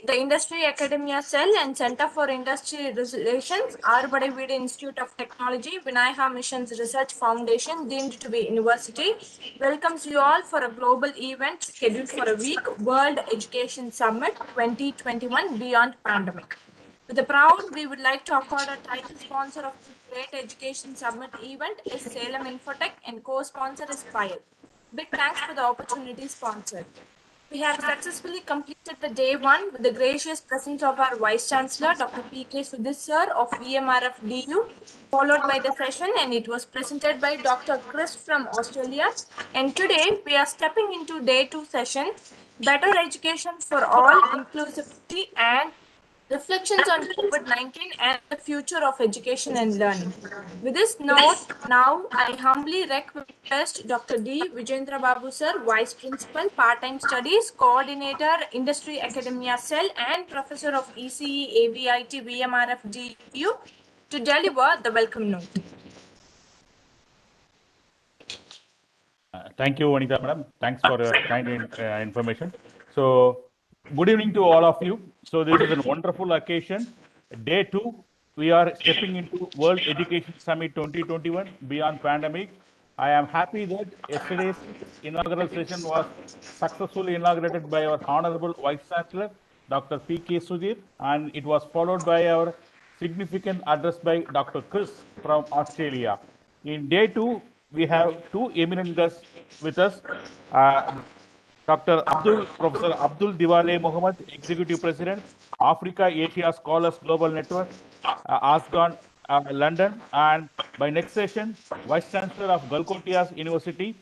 the Industry Academia Cell and Center for Industry Relations, Arbadavidi Institute of Technology, Vinaya Missions Research Foundation, deemed to be university, welcomes you all for a global event scheduled for a week, World Education Summit 2021 Beyond Pandemic. With the proud, we would like to accord a title sponsor of this great education summit event is Salem Infotech and co-sponsor is PILE. Big thanks for the opportunity sponsored. We have successfully completed the day one with the gracious presence of our Vice Chancellor, Dr. P.K. Sudhir Sir of VMRF DU, followed by the session, and it was presented by Dr. Chris from Australia. And today we are stepping into day two session, Better Education for All, Inclusivity and Reflections on COVID-19 and the Future of Education and Learning. With this note, now I humbly request Dr. D. Vijendra Babu Sir, Vice Principal, Part-Time Studies, Coordinator, Industry Academia Cell, and Professor of ECE, AVIT, VMRF, DU, to deliver the welcome note. Thank you, Anita Madam. Thanks for your kind information. So, good evening to all of you. So, this is a wonderful occasion. Day two, we are stepping into World Education Summit 2021 Beyond Pandemic. I am happy that yesterday's inaugural session was successfully inaugurated by our Honorable Vice Chancellor, Dr. P.K. Sudhir, and it was followed by our significant address by Dr. Chris from Australia. In day two, we have two eminent guests with us. Professor Abdul Diwale Mohammed, Executive President, Africa Asia Scholars Global Network, ASGON, London, and by next session, Vice Chancellor of Galkotias University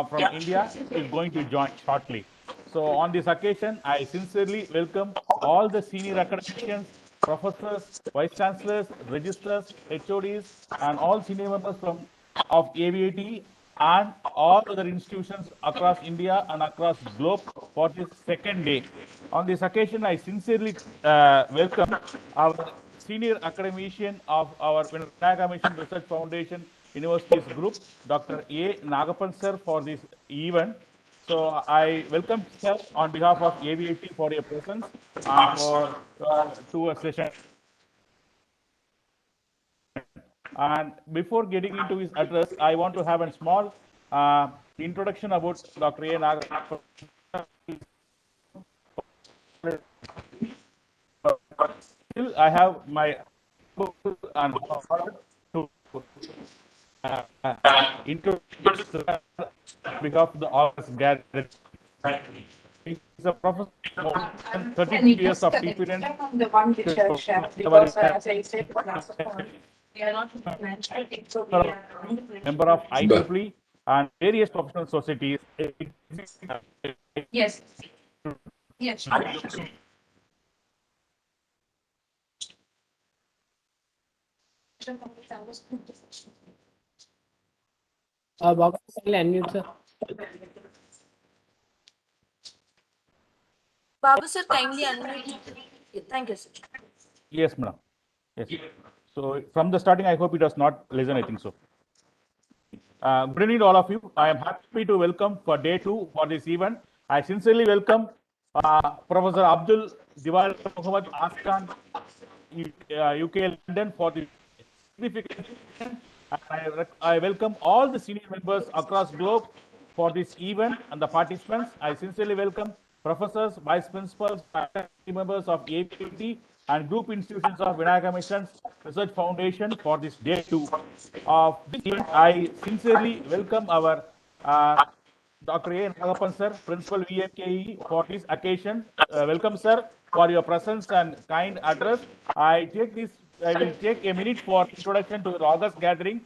from India is going to join shortly. So on this occasion, I sincerely welcome all the senior academicians, professors, vice chancellors, registrars, HODs, and all senior members of AVIT and all other institutions across India and across globe for this second day. On this occasion, I sincerely welcome our senior academician of our Vinaya Mission Research Foundation Universities Group, Dr. A. Nagapan Sir, for this event. So I welcome Sir on behalf of AVIT for your presence and for to a session. And before getting into his address, I want to have a small introduction about Dr. A. Nagapan. Still, I have my and to introduce behalf of the August gathering. He's a professor of 32 years of experience. The one which I shared, because as I said, we are not financial, member of IEEE and various professional societies. Yes. Yes. Babu, unmute, sir. Babu Sir, kindly unmute. Thank you, sir. Yes, madam. Yes. So from the starting, I hope it does not listen. I think so. Good evening to all of you. I am happy to welcome for day two for this event. I sincerely welcome Professor Abdul Diwale Mohammed ASGON, UK, London for the significant. I welcome all the senior members across globe for this event and the participants. I sincerely welcome professors, vice principals, faculty members of AVIT and group institutions of Vinaya Missions Research Foundation for this day two of this event. I sincerely welcome our Dr. A. Nagapan Sir, Principal VMKE for this occasion. Welcome, sir, for your presence and kind address. I will take a minute for introduction to the August gathering.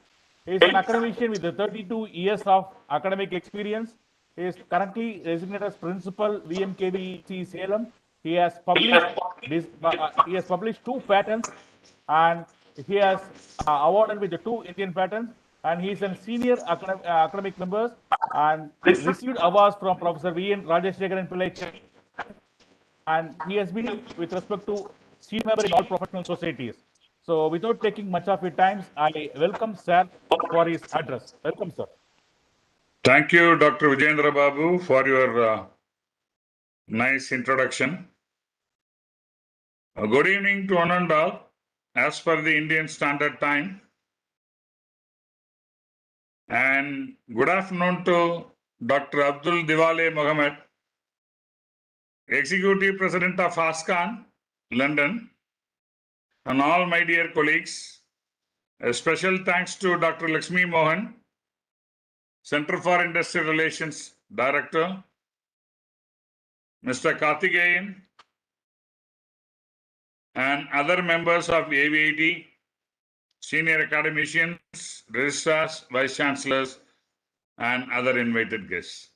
He is an academician with 32 years of academic experience. He is currently designated as Principal VMKE Salem. He has published 2 patents and he has awarded with the 2 Indian patents, and he is a senior academic member and received awards from Professor V.N. Rajeshekaran Pillai, and he has been with respect to senior member in all professional societies. So without taking much of your time, I welcome sir for his address. Welcome, sir. Thank you, Dr. Vijendra Babu, for your nice introduction. Good evening to one and all. As per the Indian Standard Time. And good afternoon to Dr. Abdul Diwale Mohammed, Executive President of ASCON, London, and all my dear colleagues. A special thanks to Dr. Lakshmi Mohan, Center for Industrial Relations Director, Mr. Karthikeyan, and other members of AVIT, senior academicians, registrars, vice chancellors, and other invited guests.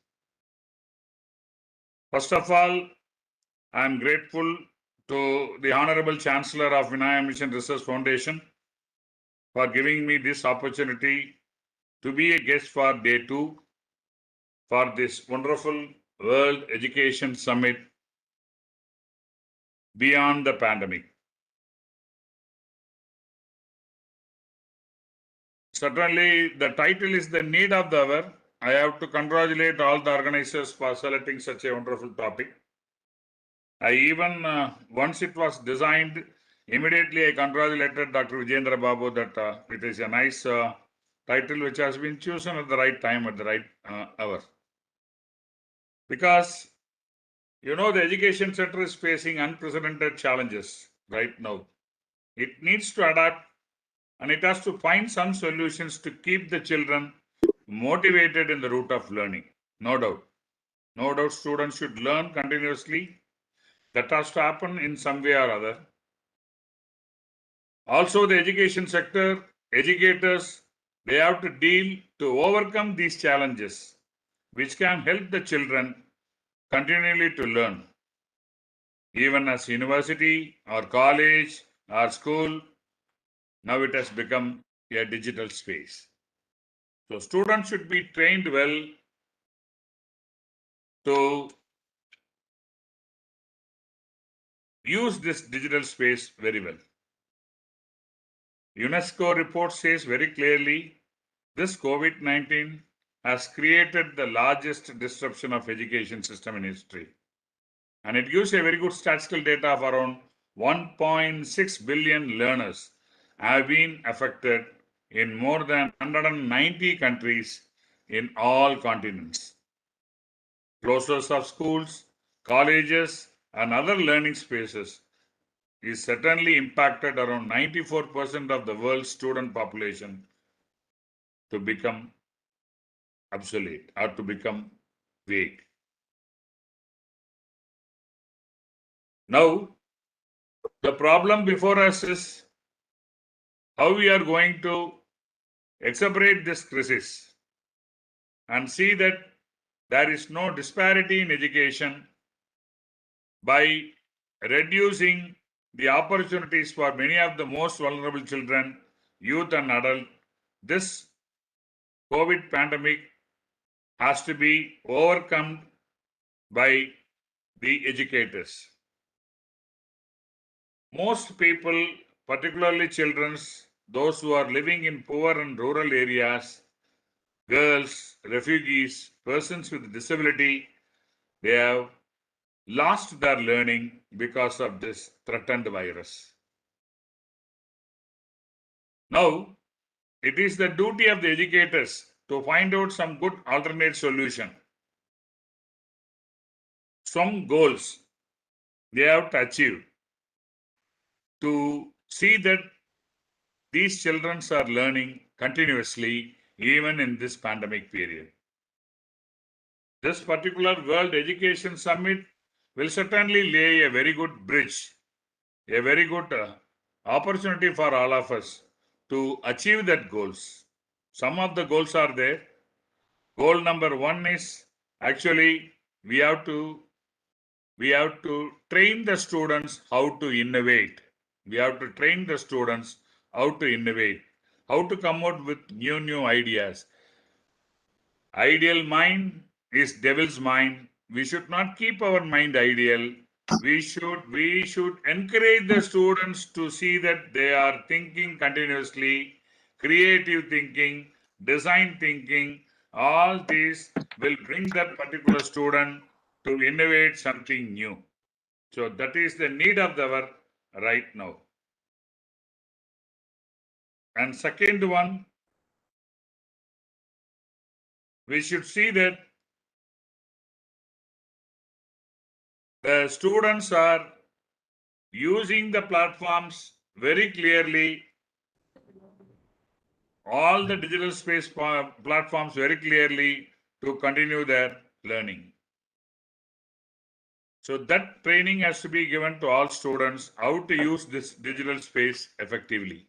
First of all, I am grateful to the Honorable Chancellor of Vinaya Mission Research Foundation for giving me this opportunity to be a guest for day 2 for this wonderful World Education Summit beyond the pandemic. Certainly, the title is the need of the hour. I have to congratulate all the organizers for selecting such a wonderful topic. I even, once it was designed, immediately I congratulated Dr. Vijendra Babu that it is a nice title which has been chosen at the right time, at the right hour. Because, you know, the education sector is facing unprecedented challenges right now. It needs to adapt and it has to find some solutions to keep the children motivated in the route of learning. No doubt. No doubt students should learn continuously. That has to happen in some way or other. Also, the education sector, educators, they have to deal to overcome these challenges, which can help the children continually to learn. Even as university or college or school, now it has become a digital space. So students should be trained well to use this digital space very well. UNESCO report says very clearly, this COVID-19 has created the largest disruption of education system in history. And it gives a very good statistical data of around 1.6 billion learners have been affected in more than 190 countries in all continents. Closures of schools, colleges, and other learning spaces is certainly impacted around 94% of the world's student population to become obsolete or to become vague. Now, the problem before us is how we are going to exacerbate this crisis and see that there is no disparity in education by reducing the opportunities for many of the most vulnerable children, youth, and adults. This COVID pandemic has to be overcome by the educators. Most people, particularly children, those who are living in poor and rural areas, girls, refugees, persons with disability, they have lost their learning because of this threatened virus. Now, it is the duty of the educators to find out some good alternate solution. Some goals they have to achieve to see that these children are learning continuously even in this pandemic period. This particular World Education Summit will certainly lay a very good bridge, a very good opportunity for all of us to achieve that goals. Some of the goals are there. Goal number 1 is actually we have to train the students how to innovate. We have to train the students how to innovate, how to come out with new ideas. Ideal mind is devil's mind. We should not keep our mind ideal. We should encourage the students to see that they are thinking continuously, creative thinking, design thinking. All these will bring that particular student to innovate something new. So that is the need of the hour. right now. And second one, we should see that the students are using the platforms very clearly, all the digital space platforms very clearly to continue their learning. So that training has to be given to all students how to use this digital space effectively.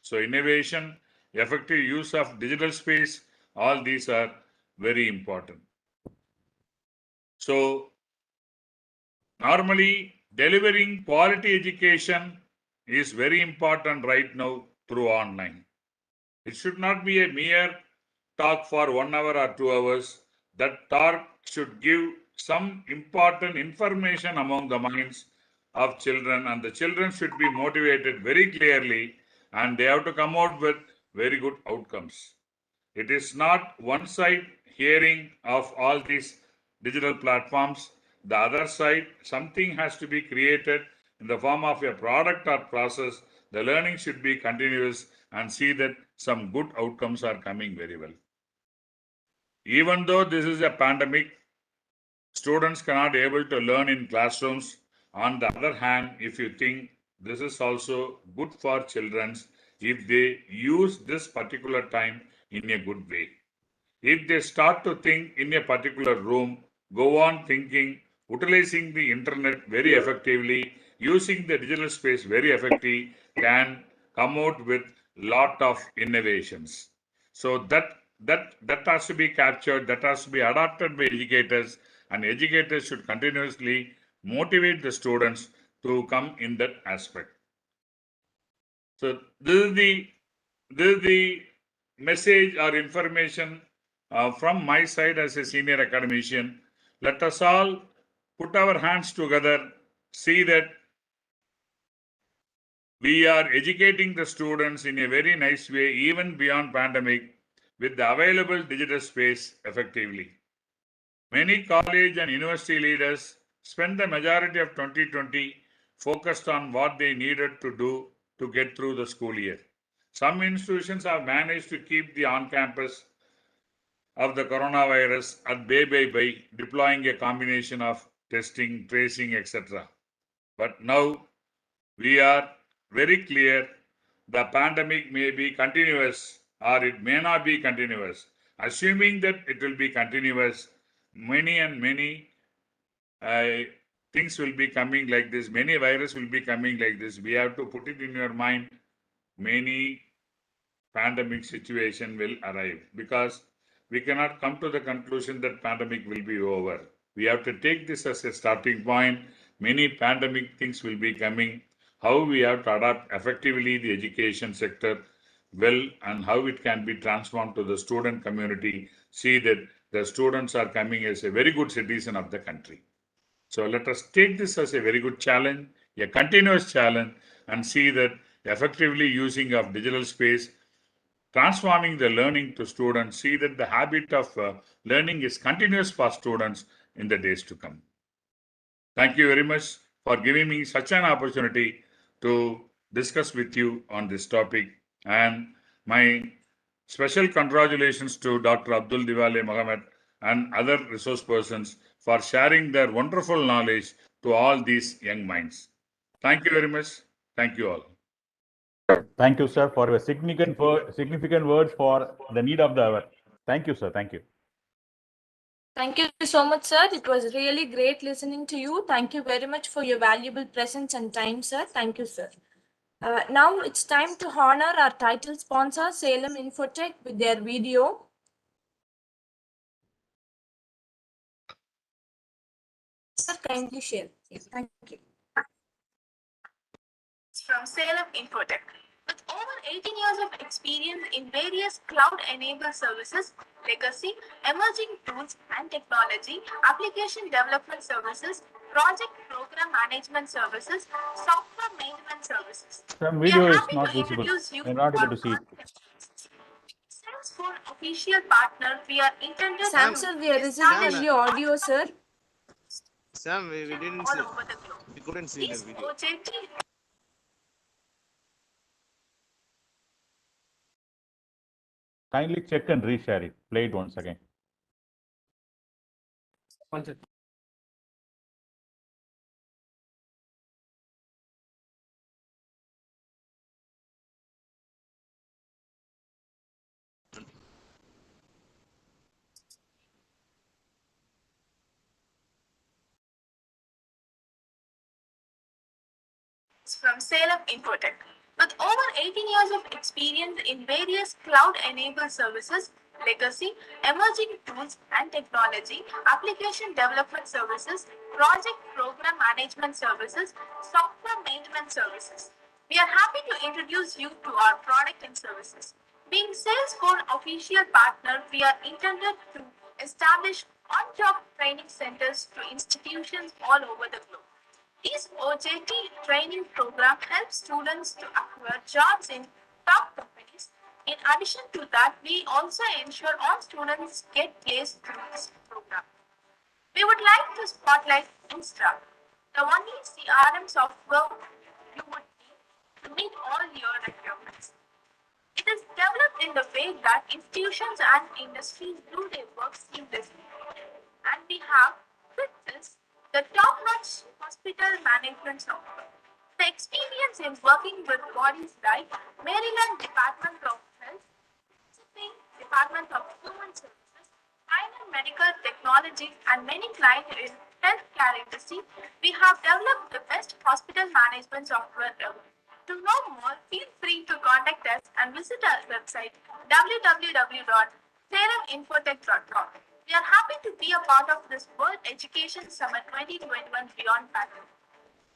So innovation, effective use of digital space, all these are very important. So normally delivering quality education is very important right now through online. It should not be a mere talk for 1 hour or 2 hours. That talk should give some important information among the minds of children, and the children should be motivated very clearly, and they have to come out with very good outcomes. It is not one side hearing of all these digital platforms. The other side, something has to be created in the form of a product or process. The learning should be continuous and see that some good outcomes are coming very well. Even though this is a pandemic, students cannot able to learn in classrooms. On the other hand, if you think this is also good for children if they use this particular time in a good way. If they start to think in a particular room, go on thinking, utilizing the internet very effectively, using the digital space very effectively, can come out with lot of innovations. So that has to be captured, that has to be adopted by educators, and educators should continuously motivate the students to come in that aspect. So this is the message or information from my side as a senior academician. Let us all put our hands together, see that we are educating the students in a very nice way, even beyond pandemic, with the available digital space effectively. Many college and university leaders spent the majority of 2020 focused on what they needed to do to get through the school year. Some institutions have managed to keep the on-campus of the coronavirus at bay by deploying a combination of testing, tracing, etc. But now we are very clear the pandemic may be continuous or it may not be continuous. Assuming that it will be continuous, many things will be coming like this. Many virus will be coming like this. We have to put it in your mind. Many pandemic situation will arrive because we cannot come to the conclusion that pandemic will be over. We have to take this as a starting point. Many pandemic things will be coming. How we have to adapt effectively the education sector well, and how it can be transformed to the student community. See that the students are coming as a very good citizen of the country. So let us take this as a very good challenge, a continuous challenge, and see that effectively using of digital space, transforming the learning to students, see that the habit of learning is continuous for students in the days to come. Thank you very much for giving me such an opportunity to discuss with you on this topic. And my special congratulations to Dr. Abdul Diwali Mohammed and other resource persons for sharing their wonderful knowledge to all these young minds. Thank you very much. Thank you all. Thank you, sir, for your significant words for the need of the hour. Thank you, sir. Thank you. Thank you so much, sir. It was really great listening to you. Thank you very much for your valuable presence and time, sir. Thank you, sir. Now it's time to honor our title sponsor, Salem Infotech, with their video. Sir, kindly share. Yes, thank you. From Salem Infotech. With over 18 years of experience in various cloud-enabled services, legacy, emerging tools and technology, application development services, project program management services, software maintenance services. Some We video are is happy not to visible. introduce you We're not to able to see it. Salesforce official partner. We are intended Sam, to sir, we are receiving your audio, sir. Sam, we didn't all see. over the globe. We couldn't see the These video. urgently Kindly check and reshare it. Play it once again. One second. From Salem Infotech. With over 18 years of experience in various cloud-enabled services, legacy, emerging tools and technology, application development services, project program management services, software maintenance services. We are happy to introduce you to our product and services. Being Salesforce official partner, we are intended to establish on-job training centers to institutions all over the globe. This OJT training program helps students to acquire jobs in top companies. In addition to that, we also ensure all students get placed through this program. We would like to spotlight Instra, the only CRM software you would need to meet all your requirements. It is developed in the way that institutions and industries do their work seamlessly. And we have, with this, the top-notch hospital management software. The experience in working with bodies like Maryland Department of Health, Mississippi Department of Human Services, Pioneer Medical Technology, and many clients in healthcare industry, we have developed the best hospital management software ever. To know more, feel free to contact us and visit our website www.saleminfotech.com. We are happy to be a part of this World Education Summit 2021 Beyond Pattern.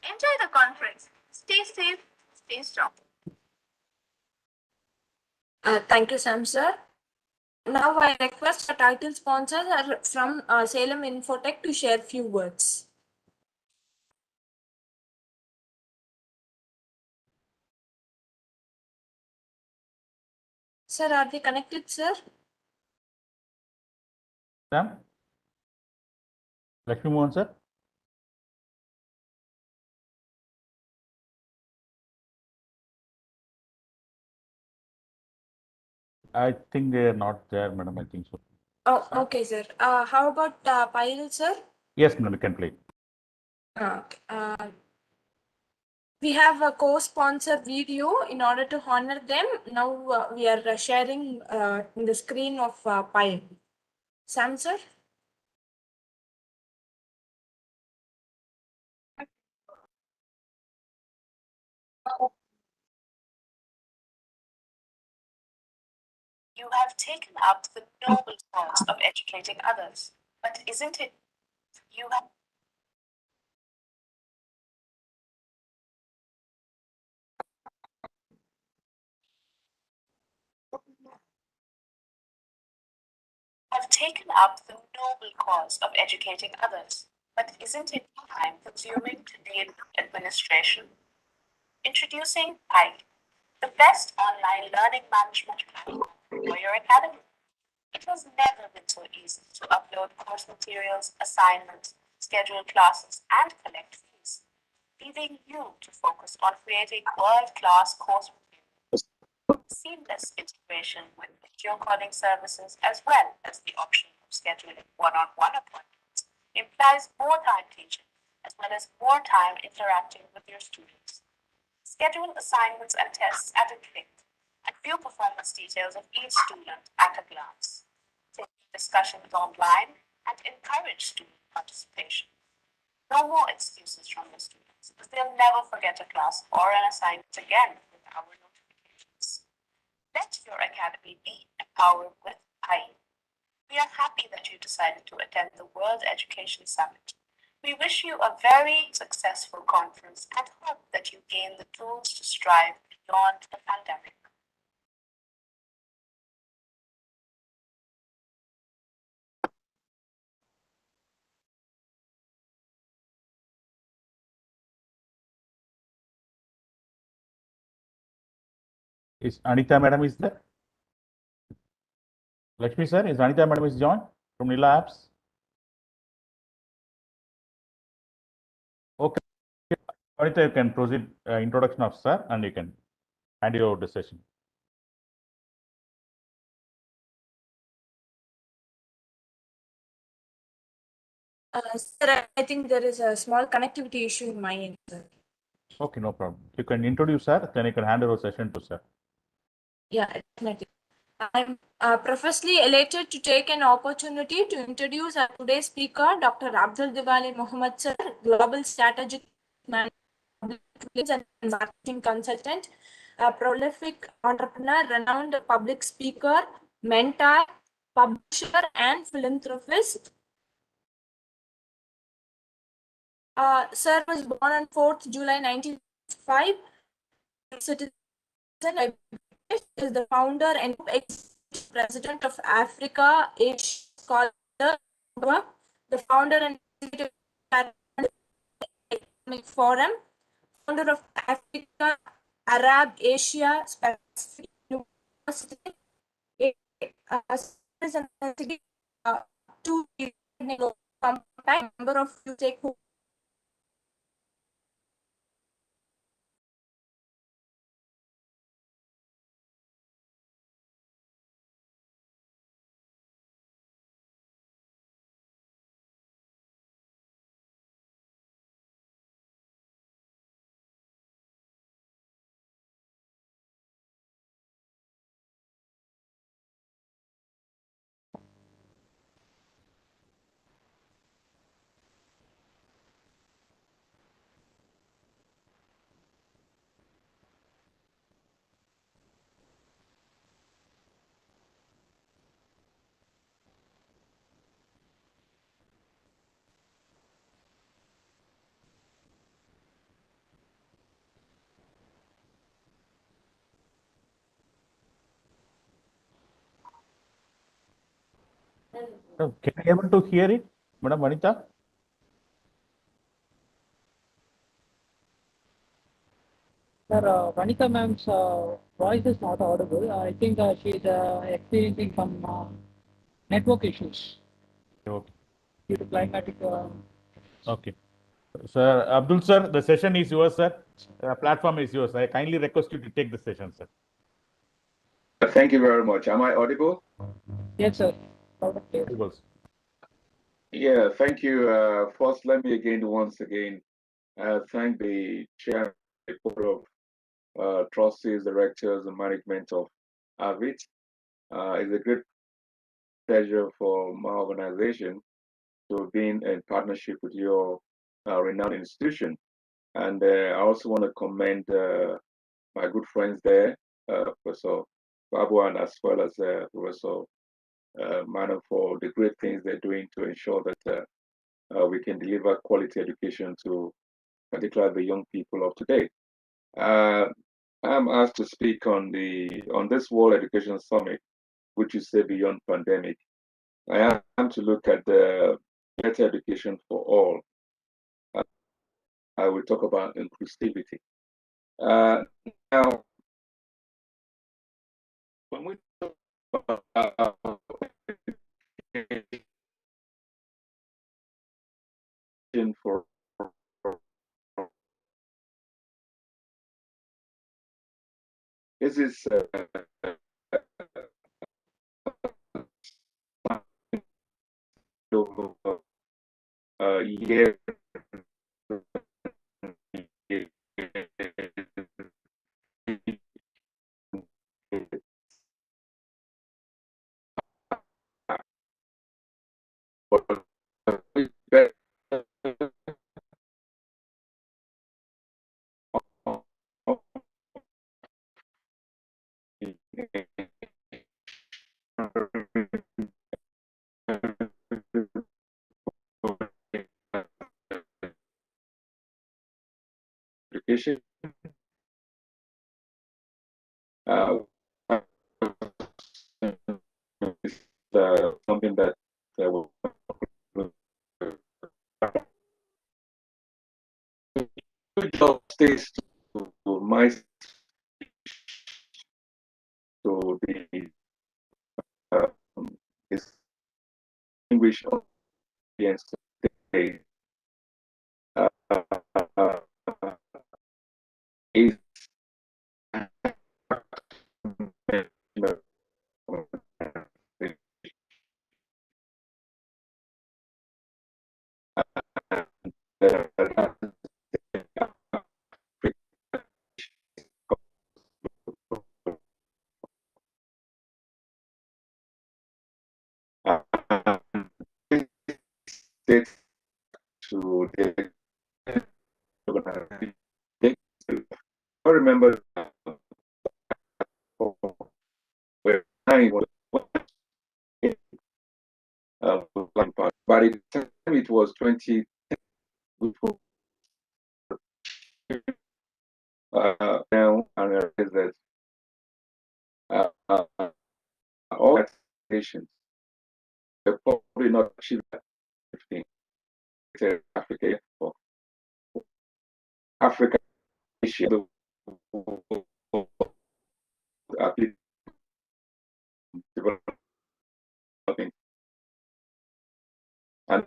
Enjoy the conference. Stay safe, stay strong. Thank you, Sam sir. Now I request our title sponsor from Salem Infotech to share few words. Sir, are they connected, sir? Sam? Lakshmi Mohan, sir? I think they are not there, madam. I think so. Oh, okay, sir. How about Payal, sir? Yes, madam, we can play. We have a co-sponsor video in order to honor them. Now we are sharing in the screen of Payal. Sam, sir? You have taken up the noble cause of educating others, but isn't it you have taken up the noble cause of educating others, but isn't it time consuming to deal with administration? Introducing PIE, the best online learning management platform for your academy. It has never been so easy to upload course materials, assignments, schedule classes, and collect fees, leaving you to focus on creating world-class course materials. Seamless integration with video calling services as well as the option of scheduling one-on-one appointments implies more time teaching as well as more time interacting with your students. Schedule assignments and tests at a click and view performance details of each student at a glance. Take discussions online and encourage student participation. No more excuses from your students, because they'll never forget a class or an assignment again with our notifications. Let your academy be empowered with PIE. We are happy that you decided to attend the World Education Summit. We wish you a very successful conference and hope that you gain the tools to strive beyond the pandemic. Is Anita madam is there? Lakshmi sir, is Anita madam is joined from Nila Apps? Okay. Anita, you can proceed introduction of sir and you can hand you over the session. Sir, I think there is a small connectivity issue in my end, sir. Okay, no problem. You can introduce sir, then you can hand over session to sir. Yeah, definitely. I'm profusely elated to take an opportunity to introduce our today's speaker, Dr. Abdul Diwali Mohammed Sir, Global Strategic Manager and Marketing Consultant, a prolific entrepreneur, renowned public speaker, mentor, publisher, and philanthropist. Sir was born on 4th July 1905. Citizen is the founder and president of Africa Asia Scholar, the founder and executive Economic Forum, founder of Africa Arab Asia Pacific University, two member of stakeholders. Can you able to hear it, Madam Vanita? Sir, Vanita ma'am's voice is not audible. I think she's experiencing some network issues Okay. due to climatic. Okay. Sir, Abdul sir, the session is yours, sir. Platform is yours. I kindly request you to take the session, sir. Thank you very much. Am I audible? Yes, sir. Loud and clear. Audible, sir. Yeah, thank you. First, let me once again thank the chair, the board of trustees, directors, and management of AVIT. It's a great pleasure for my organization to be in partnership with your renowned institution. And I also want to commend my good friends there, Professor Babuan, as well as Professor Mano, for the great things they're doing to ensure that we can deliver quality education to particularly the young people of today. I'm asked to speak on this World Education Summit, which is Beyond Pandemic. I am to look at the better education for all. I will talk about inclusivity. Now, when we talk about for this is year education. Is something that will stays to my to the distinguished audience today is remember where I was by the time it was 20, now and I realize that all patients they're probably not achieve that 15. Africa for Africa, Asia, developing and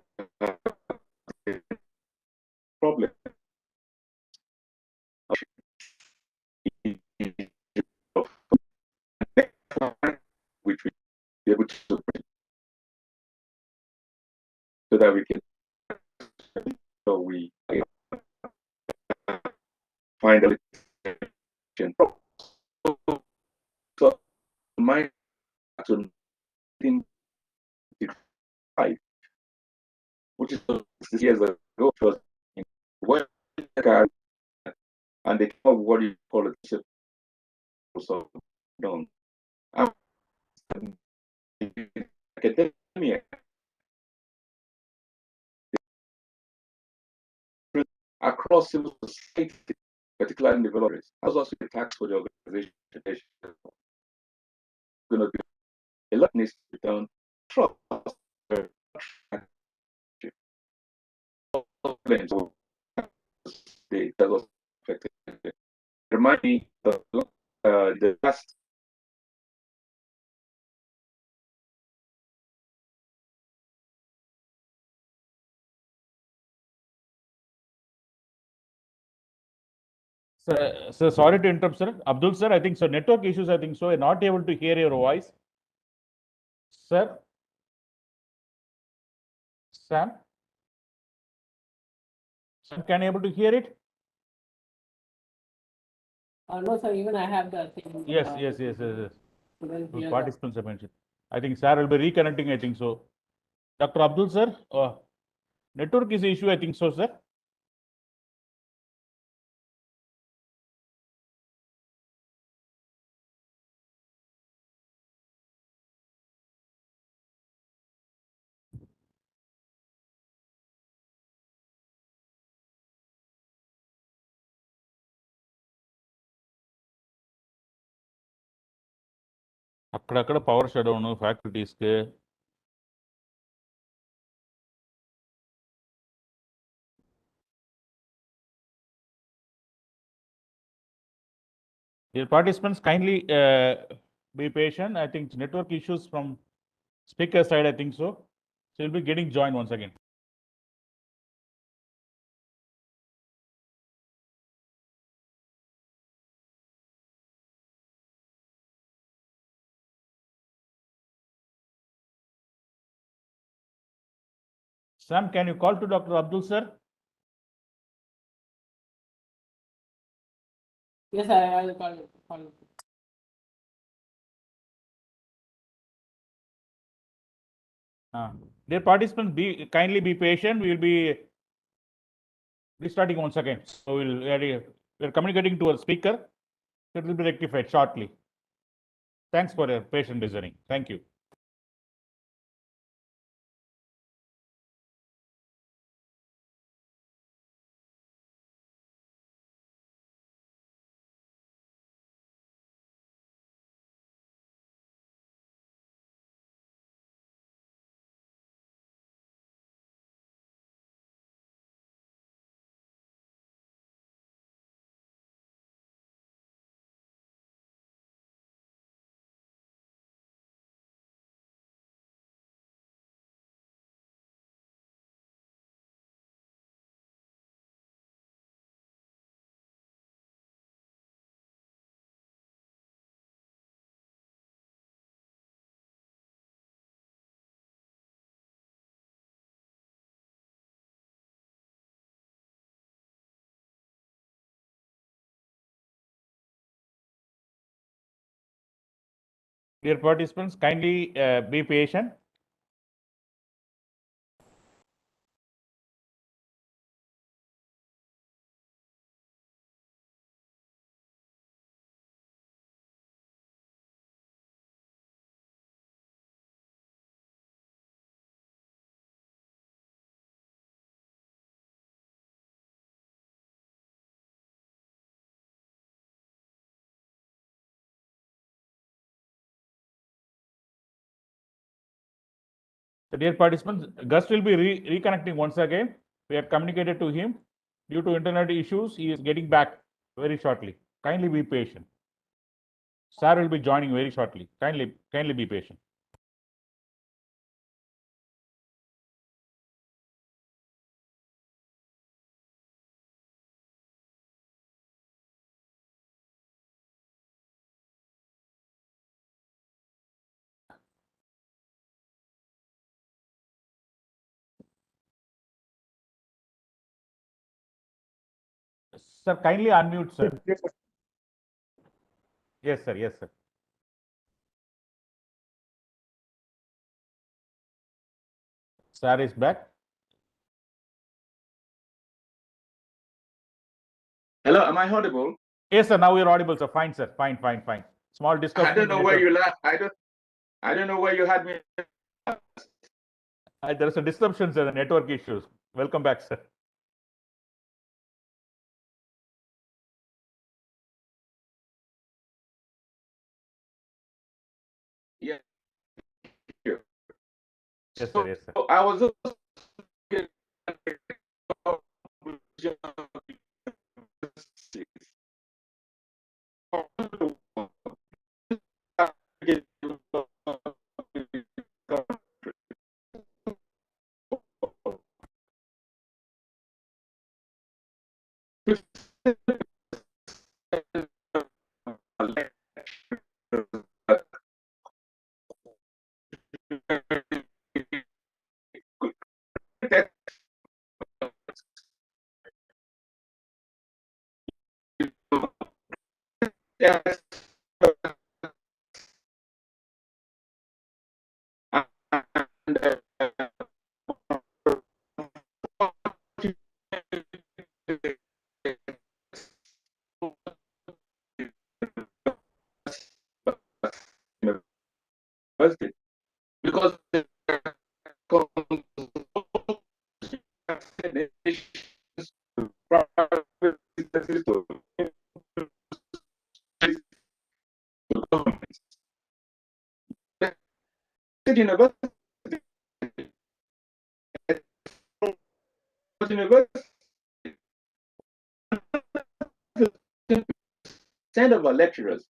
problem which we be able to so that we can so we find a solution. So my to 1955, which is 6 years ago, it was what and they came up with what you call it so done. Academia across civil society, particularly in developers. That's also a tax for the organization. Going to be a lot needs to be done. Trust. That was affected. Remind me of the last. So sorry to interrupt, sir. Abdul sir, I think so. Network issues, I think so. I'm not able to hear your voice. Sir? Sam? Sam, can you able to hear it? No, sir, even I have the thing. Yes. Couldn't Those hear participants have mentioned. I think sir will be reconnecting, I think so. Dr. Abdul sir, network is the issue, I think so, sir. అక్కడక్కడ power shut down ఫ్యాకల్టీస్కి Dear participants, kindly be patient. I think network issues from speaker side, I think so. So you'll be getting joined once again. Sam, can you call to Dr. Abdul sir? Yes, I will call you. Dear participants, kindly be patient. We will be restarting once again. So we're communicating to a speaker. It will be rectified shortly. Thanks for your patient listening. Thank you. Dear participants, kindly be patient. So dear participants, Gus will be reconnecting once again. We have communicated to him. Due to internet issues, he is getting back very shortly. Kindly be patient. Sir will be joining very shortly. Kindly be patient. Sir, kindly unmute, sir. Yes, sir. Yes, sir. Sir is back. Hello, am I audible? Yes, sir. Now you're audible, sir. Fine, sir. Fine, fine, fine. Small discussion. I don't know where you left. I don't know where you had me. There is a disruption, sir. The network issues. Welcome back, sir. Yeah. Yes, sir. Yes, sir. So I was because send of our lecturers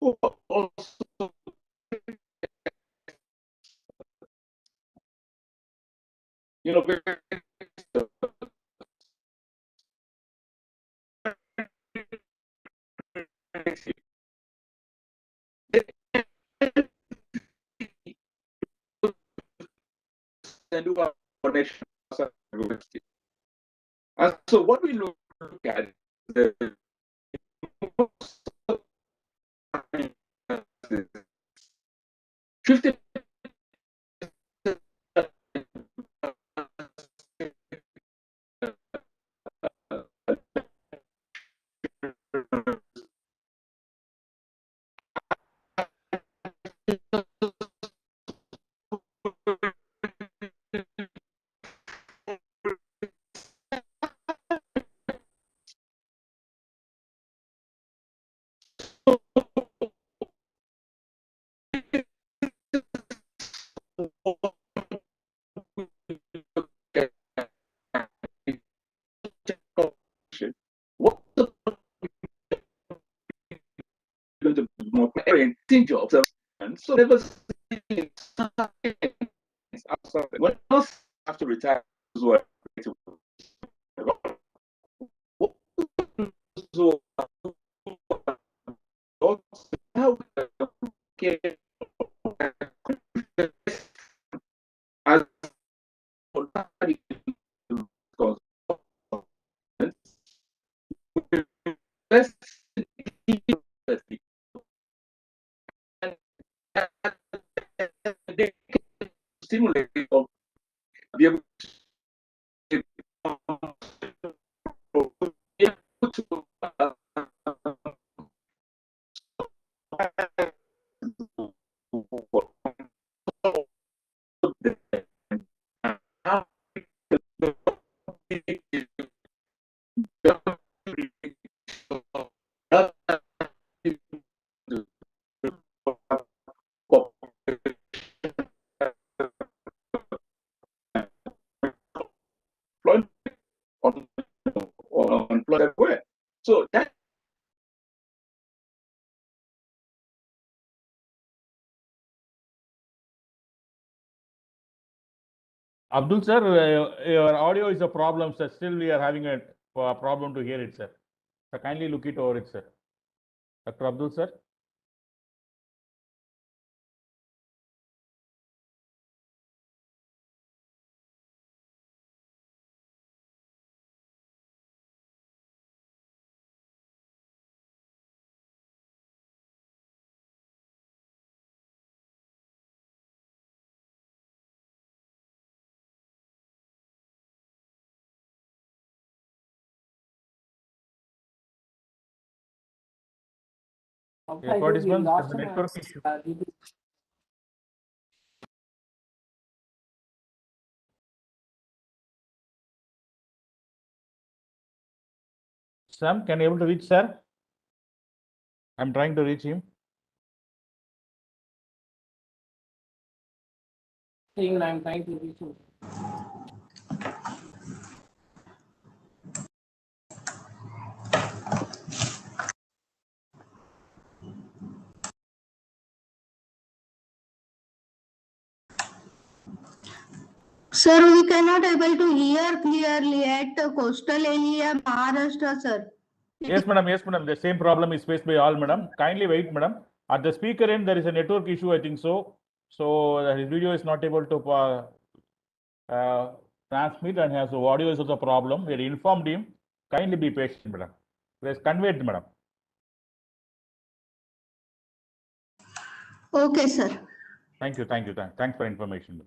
who also very and do our connection. And so what we look at the 50 what the going to be more parenting jobs and so never when I have to retire so how can as best stimulate or be able to Abdul sir, your audio is a problem, sir. Still, we are having a problem to hear it, sir. So kindly look it over it, sir. Dr. Abdul sir. Yeah, participants, the network issue. Sam, can you able to reach sir? I'm trying to reach him. I'm trying to reach you. Sir, we cannot able to hear clearly at coastal area Maharashtra, sir. Yes, madam. Yes, madam. The same problem is faced by all, madam. Kindly wait, madam. At the speaker end, there is a network issue, I think so. So his video is not able to transmit, and his audio is also a problem. We informed him. Kindly be patient, madam. Please conveyed, madam. Okay, sir. Thank you. Thank you. Thanks for information.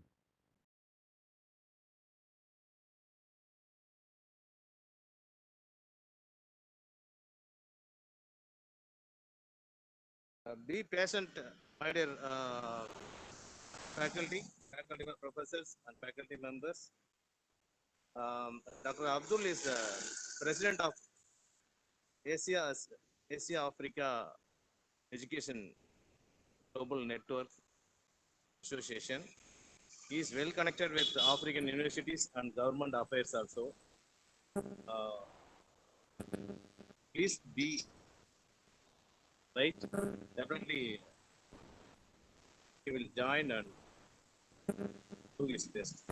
Be patient, my dear faculty professors, and faculty members. Dr. Abdul is the president of Asia Africa Education Global Network Association. He is well connected with African universities and government affairs also. Please be right. Definitely, he will join and do his best.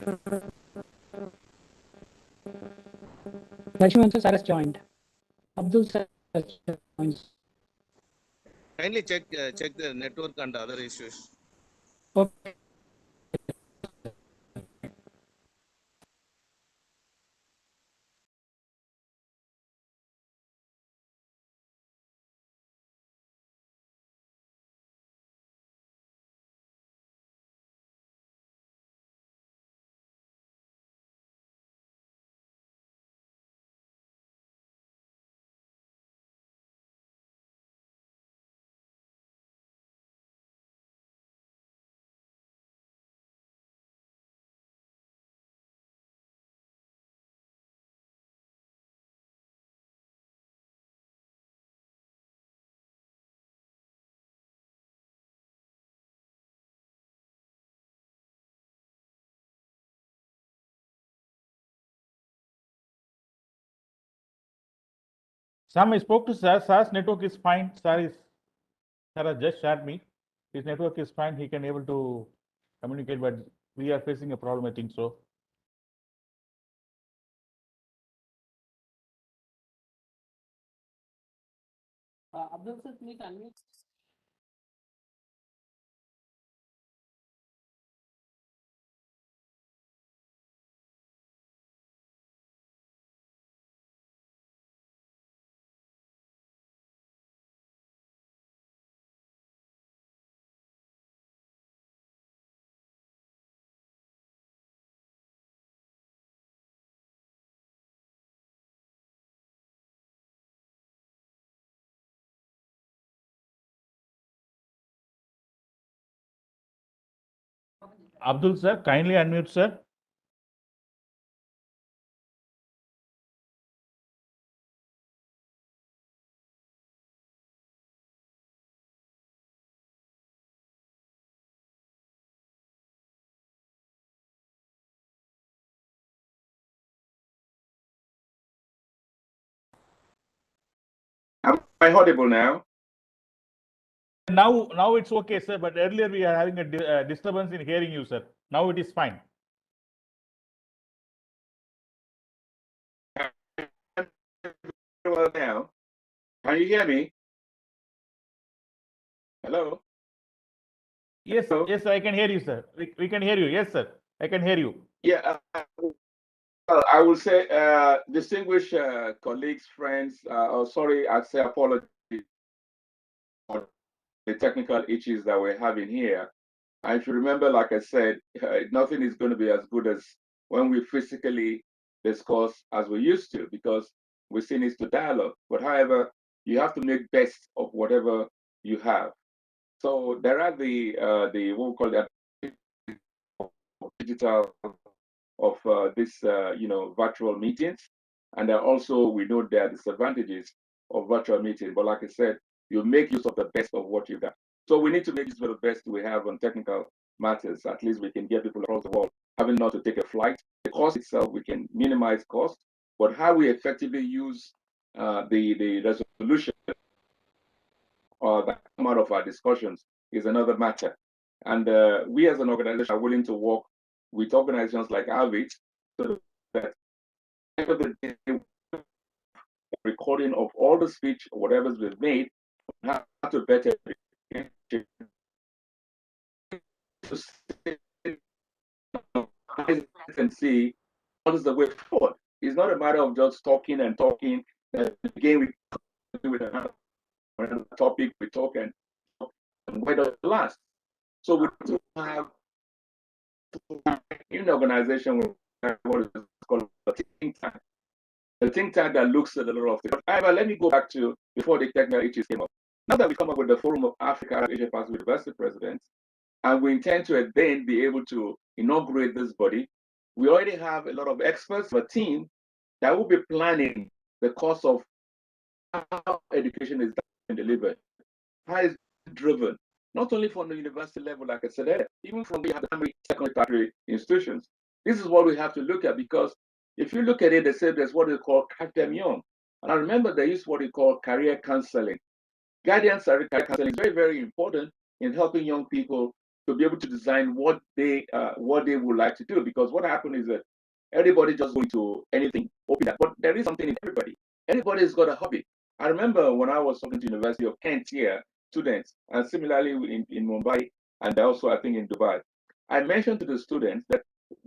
Lakshman sir has joined. Abdul sir has joined. Kindly check the network and other issues. Okay. Sam, I spoke to sir. Sir's network is fine. Sir has just shared me. His network is fine. He can able to communicate, but we are facing a problem, I think so. Abdul sir, please unmute. Abdul sir, kindly unmute, sir. Am I audible now? Now it's okay, sir. But earlier we are having a disturbance in hearing you, sir. Now it is fine. well now. Can you hear me? Hello? Yes, Hello? yes, I can hear you, sir. We can hear you. Yes, sir. I can hear you. Yeah, I will say, distinguished colleagues, friends, sorry, I say apologies for the technical issues that we're having here. And if you remember, like I said, nothing is going to be as good as when we physically discuss as we used to, because we still need to dialogue. But however, you have to make best of whatever you have. So there are the what we call that digital of this virtual meetings, and also we know there are disadvantages of virtual meeting. But like I said, you make use of the best of what you got. So we need to make use of the best we have on technical matters. At least we can get people across the world having not to take a flight. The cost itself, we can minimize cost, but how we effectively use the resolution that come out of our discussions is another matter. And we as an organization are willing to work with organizations like AVIT so that end of the day, recording of all the speech, whatever's been made, how to better and see what is the way forward. It's not a matter of just talking and talking. Again, we do with another topic, we talk and where does it last? So we need to have in the organization what is called a think tank. The think tank that looks at a lot of things. However, let me go back to before the technical issues came up. Now that we come up with the Forum of Africa Asia Pacific University Presidents, and we intend to then be able to inaugurate this body, we already have a lot of experts, a team that will be planning the course of how education is delivered, how it's driven, not only from the university level, like I said, even from the secondary tertiary institutions. This is what we have to look at, because if you look at it, they say there's what they call catch them young. And I remember they used what they call career counseling. Guidance career counseling is very, very important in helping young people to be able to design what they would like to do. Because what happened is that everybody just going to anything, open that. But there is something in everybody. Everybody's got a hobby. I remember when I was talking to University of Kent here, students, and similarly in Mumbai, and also I think in Dubai, I mentioned to the students that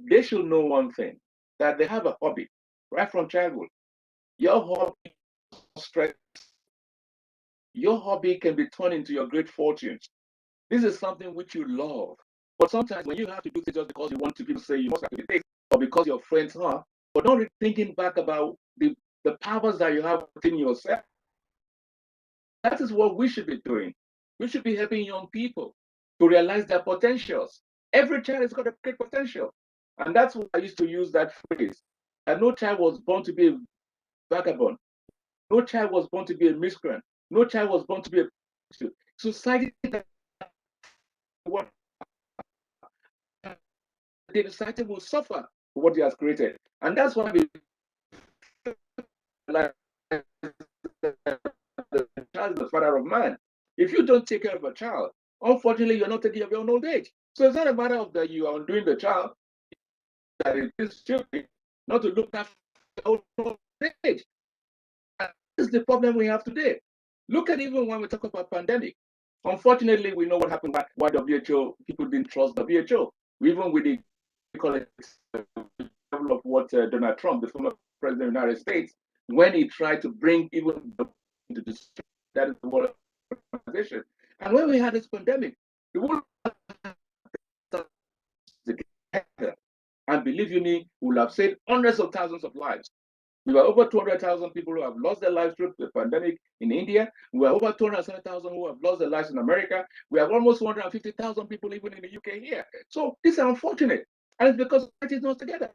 they should know one thing, that they have a hobby right from childhood. Your hobby stress, your hobby can be turned into your great fortunes. This is something which you love. But sometimes when you have to do things just because you want to people say you must have to do this, or because your friends are, but not really thinking back about the powers that you have within yourself. That is what we should be doing. We should be helping young people to realize their potentials. Every child has got a great potential. And that's why I used to use that phrase, that no child was born to be a vagabond. No child was born to be a miscreant. No child was born to be a society that the society will suffer for what he has created. And that's why we like the child is the father of man. If you don't take care of a child, unfortunately, you're not taking care of your own old age. So it's not a matter of that you are doing the child, that it is children, not to look after your own age. And this is the problem we have today. Look at even when we talk about pandemic. Unfortunately, we know what happened why WHO, people didn't trust WHO. Even with the level of what Donald Trump, the former president of the United States, when he tried to bring even into this, that is the World Organization. And when we had this pandemic, the world together, and believe you me, we will have saved hundreds of thousands of lives. We were over 200,000 people who have lost their lives through the pandemic in India. We were over 207,000 who have lost their lives in America. We have almost 150,000 people even in the UK here. So this is unfortunate. And it's because society is not together.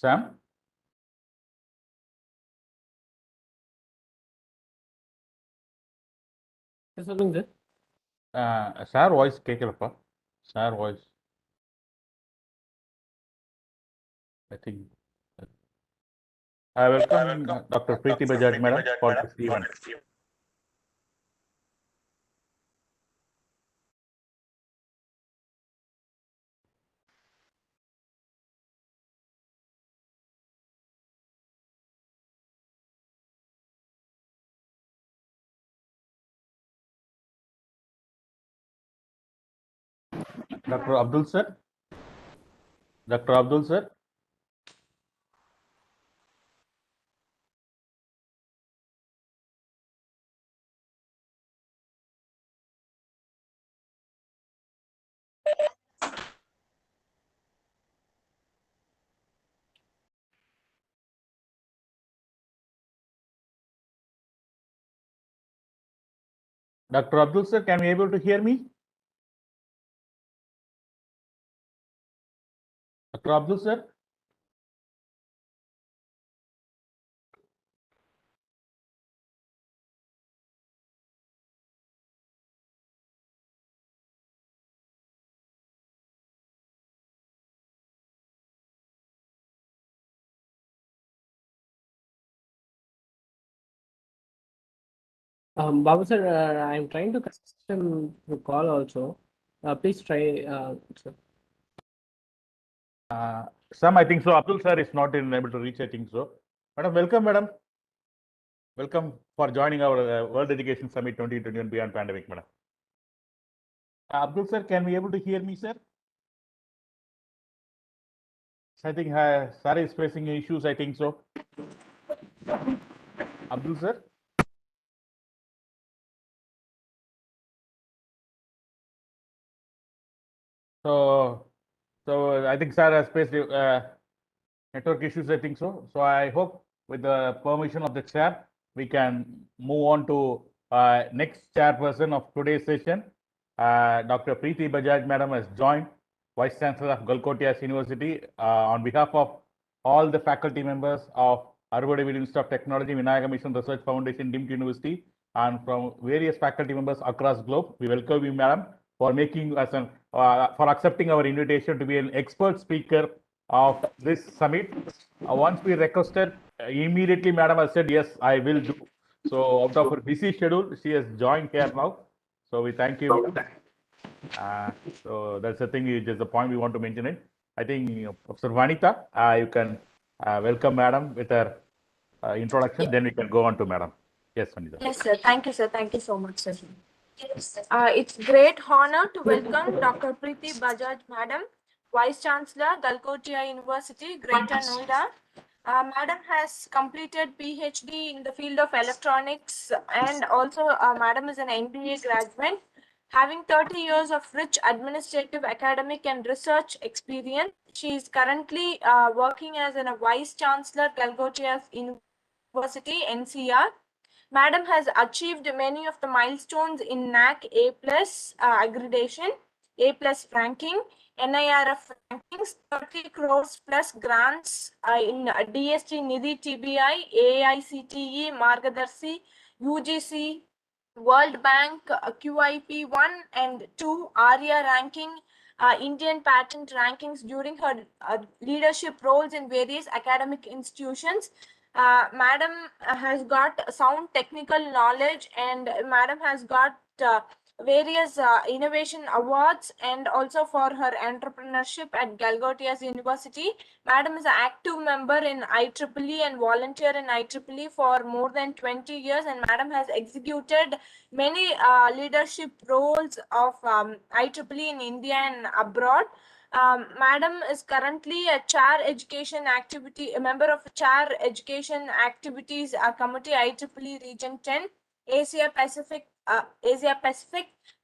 Sam? சொல்லுங்க sir voice கேட்கலப்பா. Sir voice I think. I welcome Dr. Preeti Bajaj, madam, for this event. Dr. Abdul sir? Dr. Abdul sir? Dr. Abdul sir, can you able to hear me? Dr. Abdul sir? Babu sir, I'm trying to custom the call also. Please try. Sir. Sam, I think so. Abdul sir is not able to reach, I think so. Madam, welcome, madam. Welcome for joining our World Education Summit 2021 Beyond Pandemic, madam. Abdul sir, can we able to hear me, sir? I think sir is facing issues, I think so. Abdul sir? So I think sir has faced network issues, I think so. So I hope with the permission of the chair, we can move on to next chairperson of today's session. Dr. Preeti Bajaj madam has joined, Vice Chancellor of Galkotias University. On behalf of all the faculty members of Arvo David Institute of Technology, Vinayaka Mission Research Foundation, DIMT University, and from various faculty members across globe, we welcome you, madam, for making us an for accepting our invitation to be an expert speaker of this summit. Once we requested, immediately madam has said, yes, I will do. So out of her busy schedule, she has joined here now. So we thank you. So that's the thing, is just the point we want to mention it. I think Professor Vanitha, you can welcome madam with her introduction, then we can go on to madam. Yes, Vanitha. Yes, sir. Thank you, sir. Thank you so much, sir. It's great honor to welcome Dr. Preeti Bajaj, Madam, Vice Chancellor, Galkotia University, Greater Noida. Madam has completed PhD in the field of electronics, and also Madam is an MBA graduate, having 30 years of rich administrative, academic, and research experience. She is currently working as a Vice Chancellor, Galkotia University, NCR. Madam has achieved many of the milestones in NAC A+ accreditation, A plus ranking, NIRF rankings, 30 crores plus grants in DST Nidhi TBI, AICTE, Margadarshi, UGC, World Bank, QIP 1 and 2, ARIA ranking, Indian patent rankings during her leadership roles in various academic institutions. Madam has got sound technical knowledge, and Madam has got various innovation awards, and also for her entrepreneurship at Galgotias University. Madam is an active member in IEEE and volunteer in IEEE for more than 20 years, and Madam has executed many leadership roles of IEEE in India and abroad. Madam is currently a a member of chair education activities committee IEEE Region 10, Asia Pacific,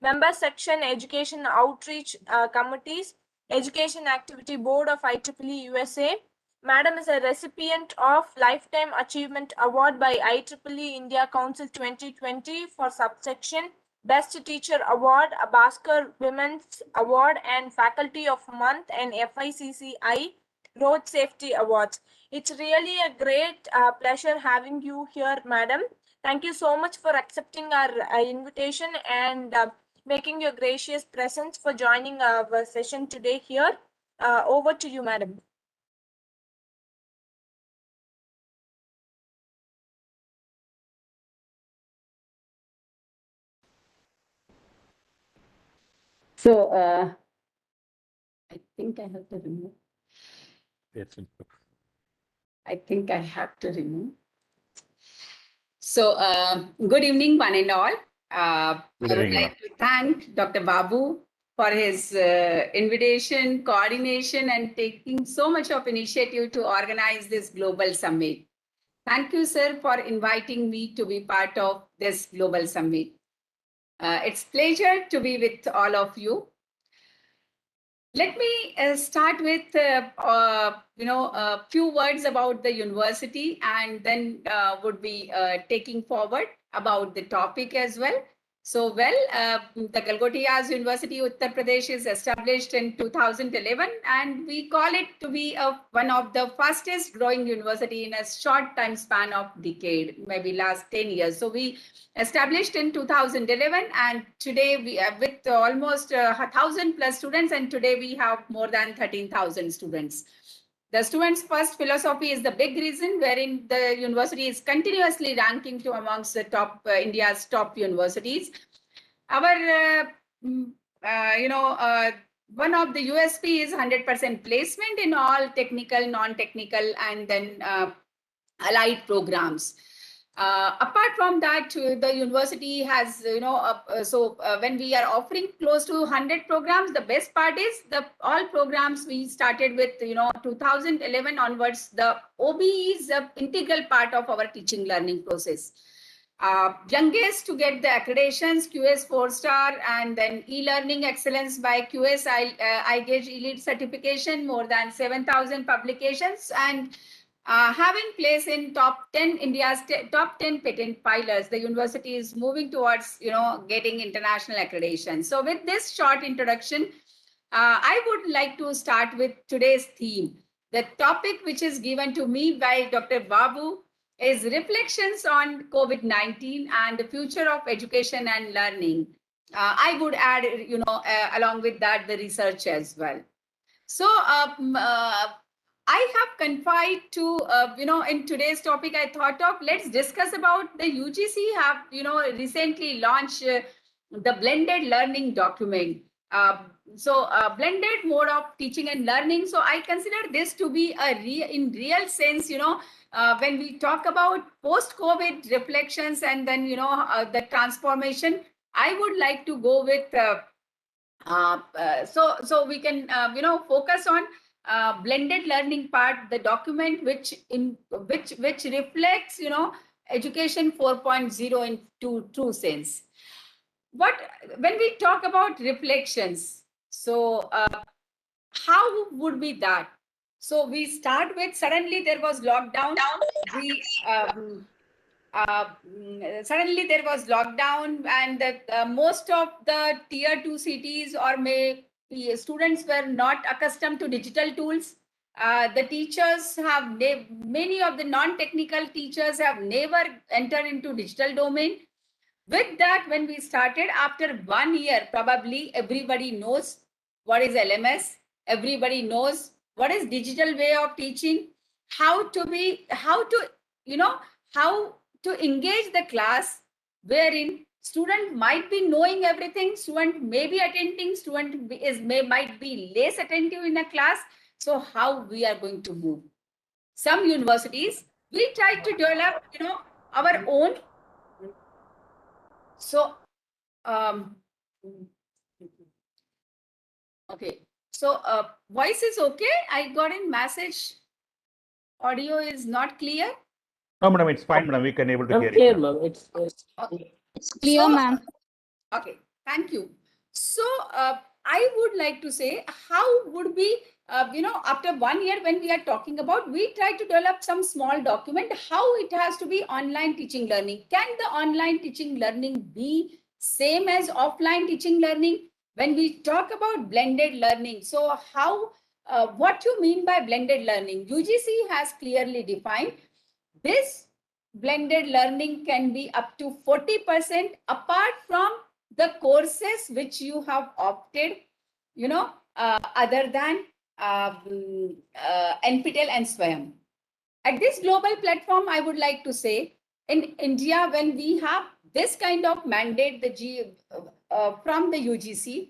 member section education outreach committees, education activity board of IEEE USA. Madam is a recipient of Lifetime Achievement Award by IEEE India Council 2020 for subsection Best Teacher Award, a Bhaskar Women's Award, and Faculty of Month and FICCI Road Safety Awards. It's really a great pleasure having you here, Madam. Thank you so much for accepting our invitation and making your gracious presence for joining our session today here. Over to you, Madam. So, I think I have to remove. I think I have to remove. So, good evening, one and all. I would like to thank Dr. Babu for his invitation, coordination, and taking so much of initiative to organize this global summit. Thank you, sir, for inviting me to be part of this global summit. It's a pleasure to be with all of you. Let me start with a few words about the university, and then would be taking forward about the topic as well. So, the Galgotias University, Uttar Pradesh is established in 2011, and we call it to be one of the fastest growing university in a short time span of decade, maybe last 10 years. So we established in 2011, and today we are with almost 1,000 plus students, and today we have more than 13,000 students. The students' first philosophy is the big reason wherein the university is continuously ranking to amongst the top India's top universities. Our, one of the USP is 100% placement in all technical, non-technical, and then allied programs. Apart from that, the university has, when we are offering close to 100 programs, the best part is all programs we started with, 2011 onwards, the OBE is an integral part of our teaching learning process. Youngest to get the accreditations, QS 4-star, and then e-learning excellence by QS iGauge Elite certification, more than 7,000 publications, and having place in top 10 India's top 10 patent filers. The university is moving towards, getting international accreditation. So with this short introduction, I would like to start with today's theme. The topic which is given to me by Dr. Babu is reflections on COVID-19 and the future of education and learning. I would add, along with that, the research as well. So I have confined to, in today's topic, I thought of, let's discuss about the UGC have, recently launched the blended learning document. Blended mode of teaching and learning. So I consider this to be in real sense, when we talk about post-COVID reflections and then, the transformation, I would like to go with, so we can, focus on blended learning part, the document which reflects, education 4.0 in true sense. When we talk about reflections, so how would be that? So we start with suddenly there was lockdown. Suddenly there was lockdown, and most of the tier 2 cities or students were not accustomed to digital tools. The teachers have, many of the non-technical teachers have never entered into digital domain. With that, when we started, after 1 year, probably everybody knows what is LMS. Everybody knows what is digital way of teaching, how to, how to engage the class, wherein student might be knowing everything, student may be attending, might be less attentive in a class. So how we are going to move? Some universities, we try to develop, our own. So, okay. So, voice is okay. I got a message. Audio is not clear. No, madam, it's fine, madam. We can able to I'm hear clear, it. ma'am. It's Okay. It's clear, ma'am. Okay, thank you. So I would like to say, how would we, after 1 year, when we are talking about, we try to develop some small document, how it has to be online teaching learning. Can the online teaching learning be same as offline teaching learning? When we talk about blended learning, so how, what you mean by blended learning? UGC has clearly defined this. Blended learning can be up to 40% apart from the courses which you have opted, other than NPTEL and SWAYAM. At this global platform, I would like to say, in India, when we have this kind of mandate, from the UGC,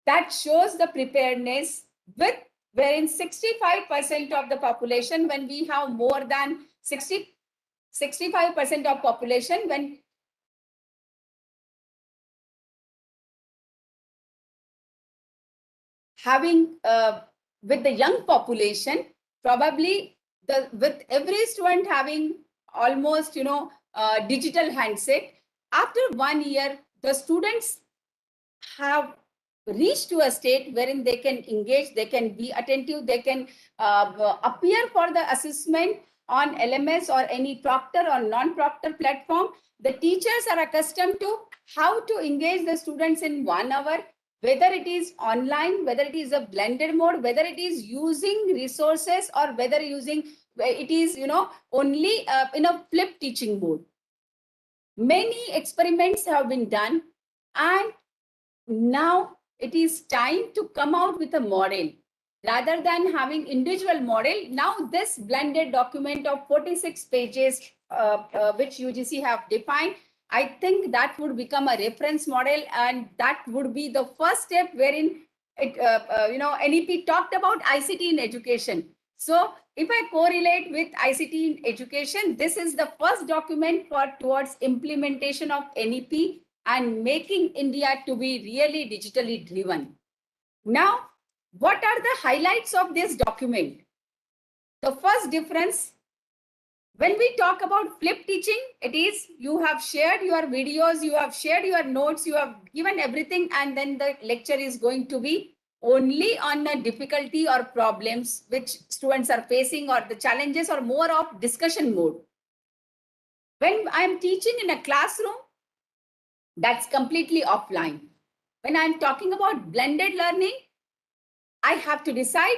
that shows the preparedness with wherein 65% of the population, when we have more than 65% of population, when having with the young population, probably with every student having almost digital handset, after 1 year the students have reached to a state wherein they can engage, they can be attentive, they can appear for the assessment on LMS or any proctor or non-proctor platform. The teachers are accustomed to how to engage the students in 1 hour, whether it is online, whether it is a blended mode, whether it is using resources, or whether it is only in a flip teaching mode. Many experiments have been done, and now it is time to come out with a model. Rather than having individual model, now this blended document of 46 pages, which UGC have defined, I think that would become a reference model, and that would be the first step wherein it, NEP talked about ICT in education. So if I correlate with ICT in education, this is the first document towards implementation of NEP and making India to be really digitally driven. Now, what are the highlights of this document? The first difference, when we talk about flip teaching, it is you have shared your videos, you have shared your notes, you have given everything, and then the lecture is going to be only on a difficulty or problems which students are facing, or the challenges, or more of discussion mode. When I am teaching in a classroom, that's completely offline. When I'm talking about blended learning, I have to decide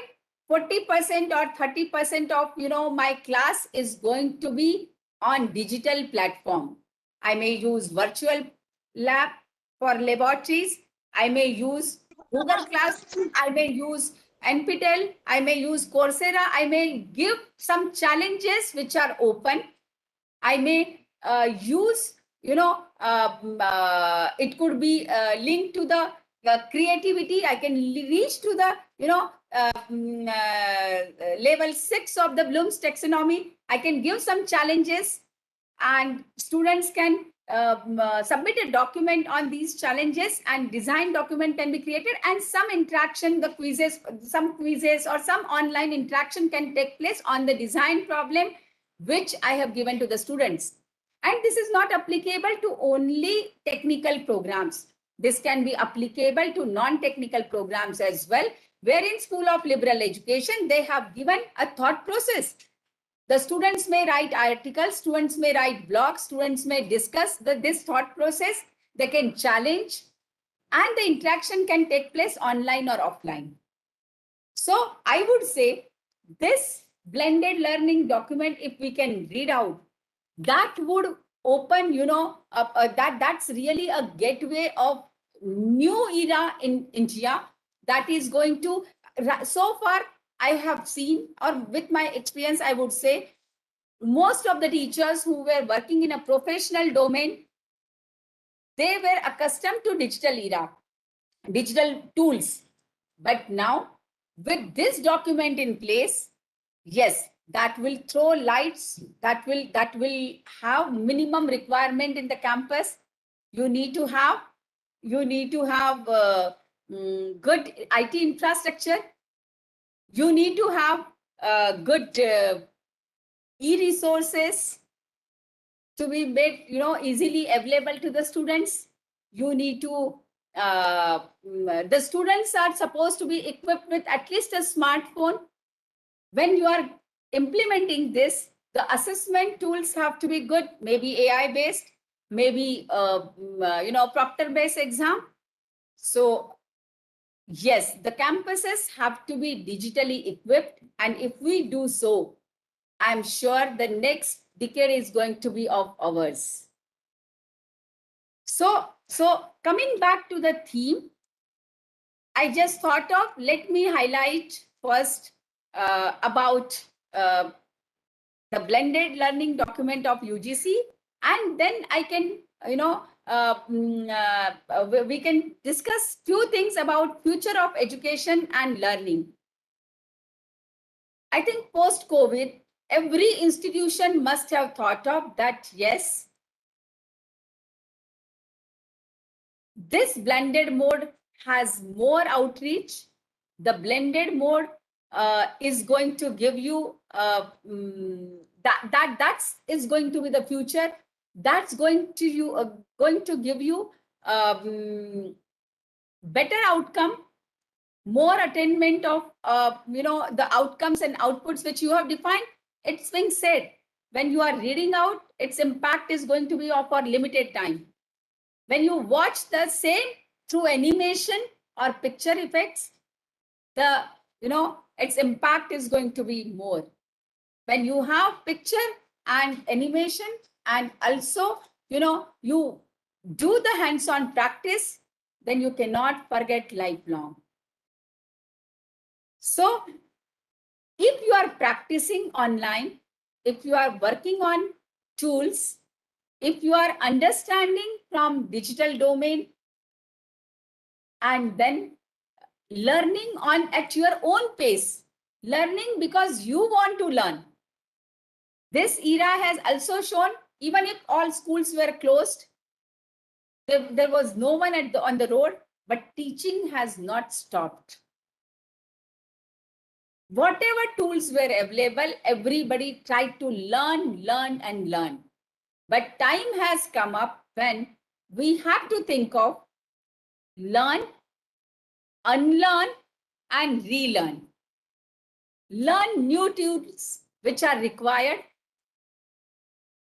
40% or 30% of my class is going to be on digital platform. I may use virtual lab for laboratories. I may use Google Classroom. I may use NPTEL. I may use Coursera. I may give some challenges which are open. I may use, it could be linked to the creativity. I can reach to the, level 6 of the Bloom's taxonomy. I can give some challenges, and students can submit a document on these challenges, and design document can be created, and some interaction, some quizzes or some online interaction can take place on the design problem which I have given to the students. And this is not applicable to only technical programs. This can be applicable to non-technical programs as well, where in School of Liberal Education, they have given a thought process. The students may write articles, students may write blogs, students may discuss this thought process. They can challenge and the interaction can take place online or offline. So I would say this blended learning document, if we can read out, that would open, that's really a gateway of new era in India that is going to, so far I have seen, or with my experience, I would say most of the teachers who were working in a professional domain, they were accustomed to digital era, digital tools. But now with this document in place, yes, that will throw lights, that will have minimum requirement in the campus. You need to have good IT infrastructure. You need to have good e-resources to be made easily available to the students. You need to the students are supposed to be equipped with at least a smartphone. When you are implementing this, the assessment tools have to be good, maybe AI based, maybe proctor based exam. So yes, the campuses have to be digitally equipped, and if we do so, I'm sure the next decade is going to be of ours. So coming back to the theme, I just thought of, let me highlight first about the blended learning document of UGC, and then I can, we can discuss few things about future of education and learning. I think post-COVID, every institution must have thought of that, yes, this blended mode has more outreach. The blended mode is going to give you that's going to be the future. That's going to give you better outcome, more attainment of the outcomes and outputs which you have defined. It's being said, when you are reading out, its impact is going to be of a limited time. When you watch the same through animation or picture effects, its impact is going to be more. When you have picture and animation, and also you do the hands-on practice, then you cannot forget lifelong. So if you are practicing online, if you are working on tools, if you are understanding from digital domain, and then learning on at your own pace, learning because you want to learn. This era has also shown, even if all schools were closed, there was no one on the road, but teaching has not stopped. Whatever tools were available, everybody tried to learn. But time has come up when we have to think of learn, unlearn, and relearn. Learn new tools which are required.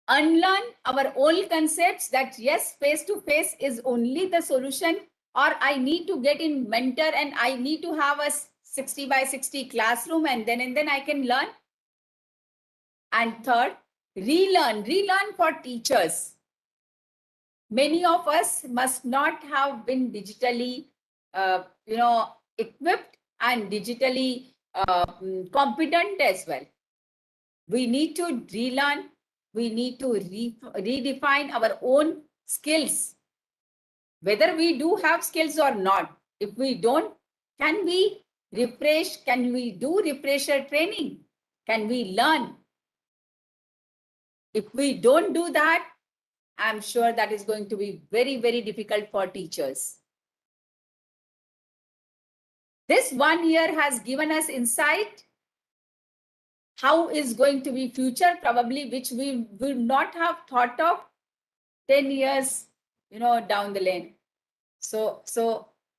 Unlearn our old concepts that yes, face-to-face is only the solution, or I need to get in mentor and I need to have a 60 by 60 classroom and then I can learn. And third, relearn for teachers. Many of us must not have been digitally equipped and digitally competent as well. We need to relearn. We need to redefine our own skills. Whether we do have skills or not, if we don't, can we refresh? Can we do refresher training? Can we learn? If we don't do that, I'm sure that is going to be very, very difficult for teachers. This 1 year has given us insight how is going to be future, probably, which we will not have thought of 10 years, down the lane. So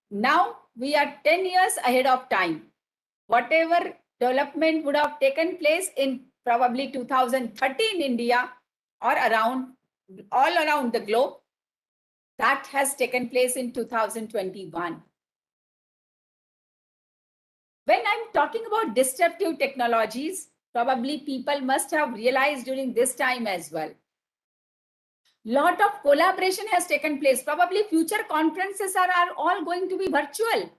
now we are 10 years ahead of time. Whatever development would have taken place in probably 2030 in India or all around the globe, That has taken place in 2021. When I'm talking about disruptive technologies, probably people must have realized during this time as well. Lot of collaboration has taken place. Probably future conferences are all going to be virtual.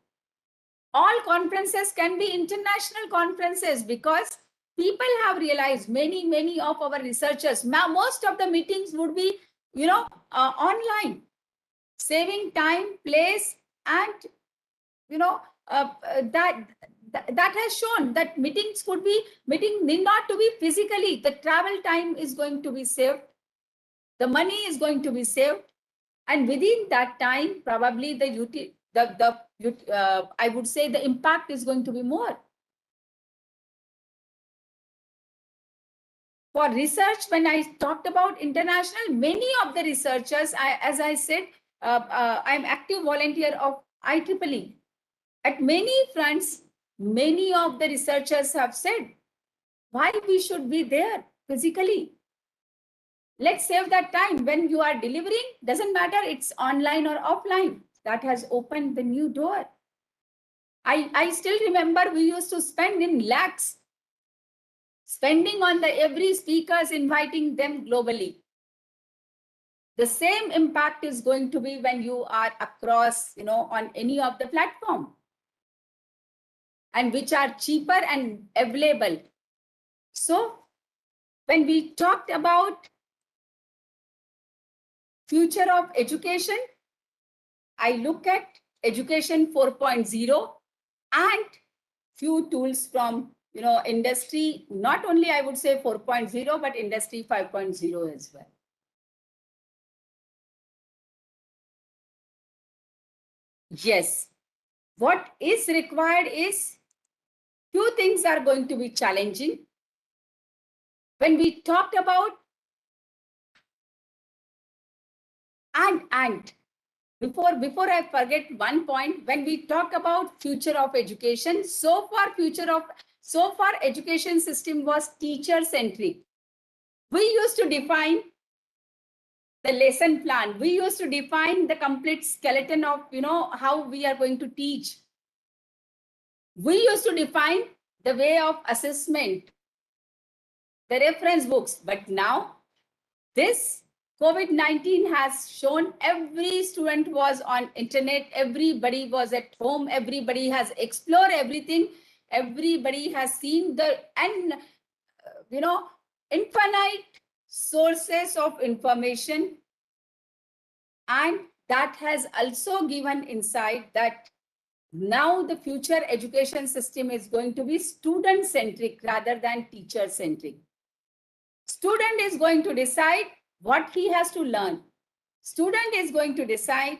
All conferences can be international conferences because people have realized, many of our researchers, now most of the meetings would be, online, saving time, place, and, that has shown that meeting need not to be physically. The travel time is going to be saved. The money is going to be saved. And within that time, probably I would say the impact is going to be more. For research, when I talked about international, many of the researchers, as I said, I'm active volunteer of IEEE. At many fronts, many of the researchers have said, why we should be there physically? Let's save that time. When you are delivering, doesn't matter it's online or offline. That has opened the new door. I still remember we used to spend in lakhs, spending on every speakers, inviting them globally. The same impact is going to be when you are across, on any of the platform, and which are cheaper and available. So when we talked about future of education, I look at education 4.0 and few tools from industry, not only I would say 4.0, but industry 5.0 as well. Yes, what is required is few things are going to be challenging. When we talked about and before I forget one point, when we talk about future of education, so far education system was teacher centric. We used to define the lesson plan. We used to define the complete skeleton of how we are going to teach. We used to define the way of assessment, the reference books. But now this COVID-19 has shown every student was on internet, everybody was at home, everybody has explored everything, everybody has seen infinite sources of information. And that has also given insight that now the future education system is going to be student-centric rather than teacher-centric. Student is going to decide what he has to learn. Student is going to decide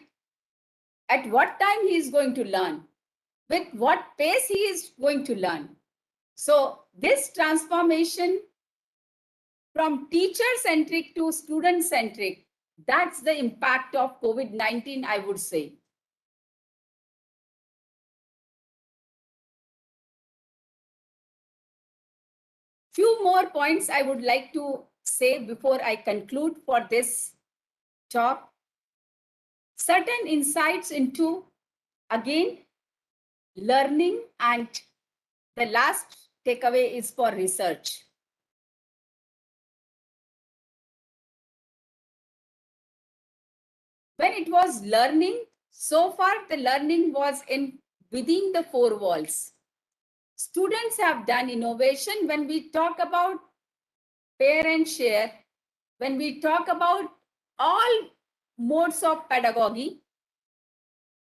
at what time he is going to learn, with what pace he is going to learn. So this transformation from teacher-centric to student-centric, that's the impact of COVID-19, I would say. Few more points I would like to say before I conclude for this talk. Certain insights into, again, learning, and the last takeaway is for research. When it was learning, so far the learning was within the four walls. Students have done innovation. When we talk about pair and share, when we talk about all modes of pedagogy,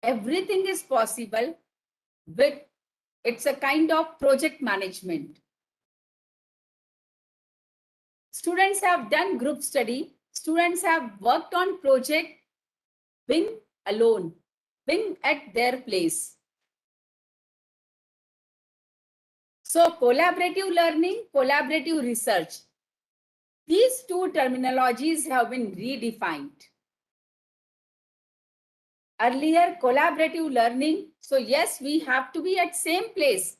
everything is possible with, it's a kind of project management. Students have done group study. Students have worked on project, being alone, being at their place. So collaborative learning, collaborative research. These two terminologies have been redefined. Earlier, collaborative learning. So yes, we have to be at same place.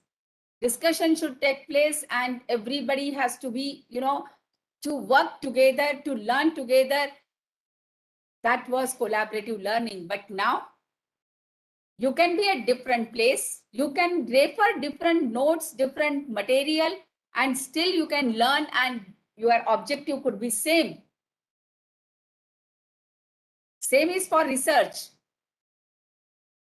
Discussion should take place and everybody has to be, to work together, to learn together. That was collaborative learning. But now you can be at different place. You can refer different notes, different material, and still you can learn and your objective could be same. Same is for research.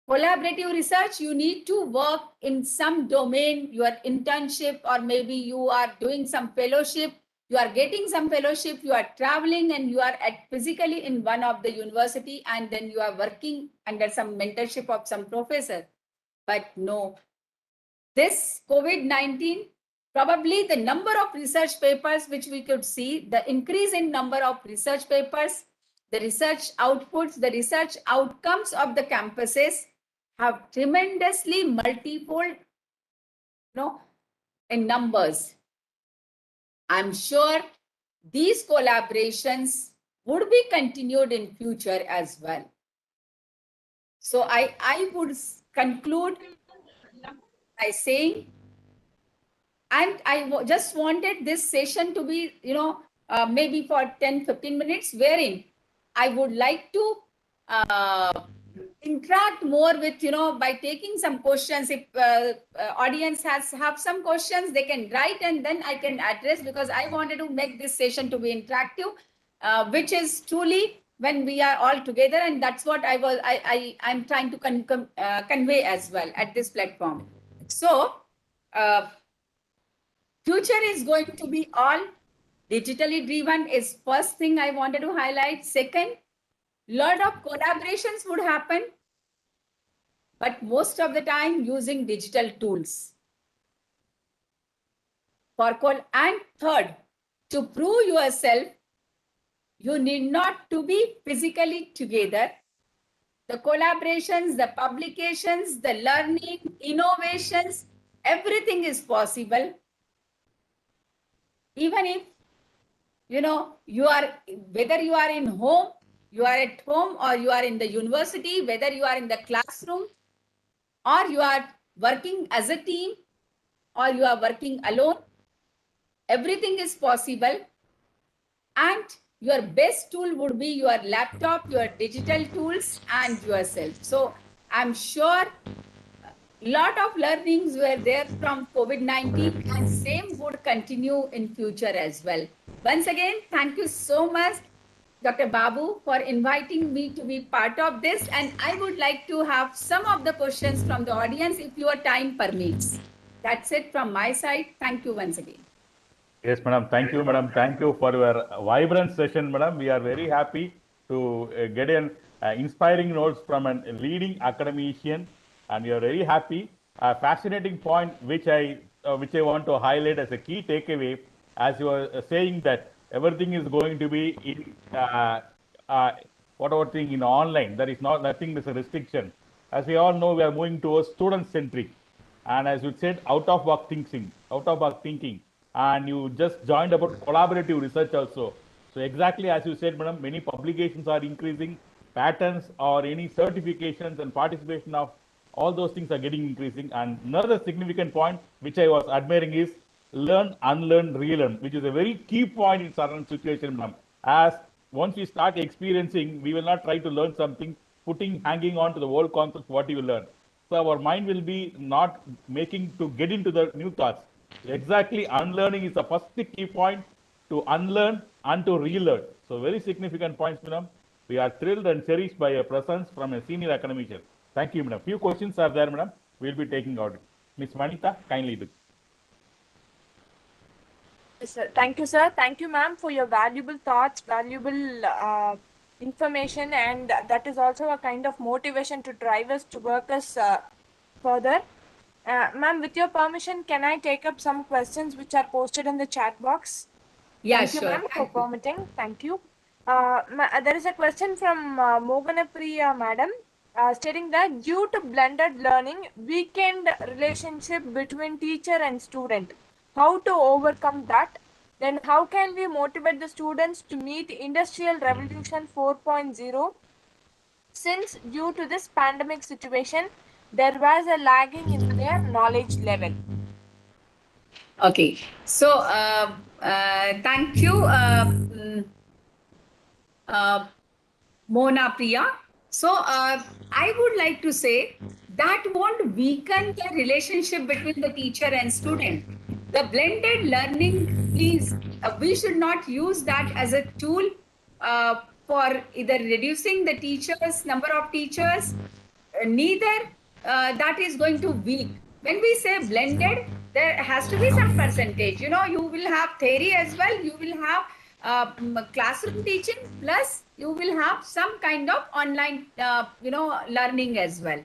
Collaborative research, you need to work in some domain, your internship, or maybe you are doing some fellowship, you are getting some fellowship, you are traveling and you are at physically in one of the university and then you are working under some mentorship of some professor. But no, this COVID-19, probably the number of research papers which we could see, the increase in number of research papers, the research outputs, the research outcomes of the campuses have tremendously multifold, in numbers. I'm sure these collaborations would be continued in future as well. So I would conclude by saying, and I just wanted this session to be, maybe for 10-15 minutes, wherein I would like to interact more with, by taking some questions. If audience have some questions, they can write and then I can address, because I wanted to make this session to be interactive, which is truly when we are all together, and that's what I'm trying to convey as well at this platform. So future is going to be all digitally driven is first thing I wanted to highlight. Second, lot of collaborations would happen, but most of the time using digital tools. And third, to prove yourself, you need not to be physically together. The collaborations, the publications, the learning, innovations, everything is possible. Even if, whether you are in home, you are at home, or you are in the university, whether you are in the classroom, or you are working as a team, or you are working alone, everything is possible. And your best tool would be your laptop, your digital tools, and yourself. So I'm sure lot of learnings were there from COVID-19, and same would continue in future as well. Once again, thank you so much, Dr. Babu, for inviting me to be part of this. And I would like to have some of the questions from the audience if your time permits. That's it from my side. Thank you once again. Yes, madam. Thank you, madam. Thank you for your vibrant session, madam. We are very happy to get an inspiring notes from a leading academician, and we are very happy. A fascinating point which I want to highlight as a key takeaway, as you were saying that everything is going to be in whatever thing in online. There is nothing is a restriction. As we all know, we are moving towards student centric, and as you said, out of box thinking. And you just joined about collaborative research also. So exactly as you said, madam, many publications are increasing, patents or any certifications and participation of all those things are getting increasing. And another significant point which I was admiring is learn, unlearn, relearn, which is a very key point in certain situation, madam. As once we start experiencing, we will not try to learn something, hanging on to the old concept, what you will learn. So our mind will be not making to get into the new thoughts. Exactly, unlearning is the first key point, to unlearn and to relearn. So very significant points, madam. We are thrilled and cherished by your presence from a senior academician. Thank you, madam. Few questions are there, madam. We'll be taking out. Ms. Vanita, kindly do. Yes, sir. Thank you, sir. Thank you, ma'am, for your valuable thoughts, valuable information, and that is also a kind of motivation to drive us to work us further. Ma'am, with your permission, can I take up some questions which are posted in the chat box? Yeah, Thank sure. you, ma'am, for permitting. Thank you. There is a question from Moganapriya, madam, stating that due to blended learning, weakened relationship between teacher and student, how to overcome that? Then how can we motivate the students to meet Industrial Revolution 4.0? Since due to this pandemic situation, there was a lagging in their knowledge level. Okay, so thank you. Mona Priya. So I would like to say that won't weaken the relationship between the teacher and student. The blended learning, please, we should not use that as a tool for either reducing the teachers, number of teachers, neither that is going to weak. When we say blended, there has to be some percentage. You know, you will have theory as well. You will have classroom teaching, plus you will have some kind of online, learning as well.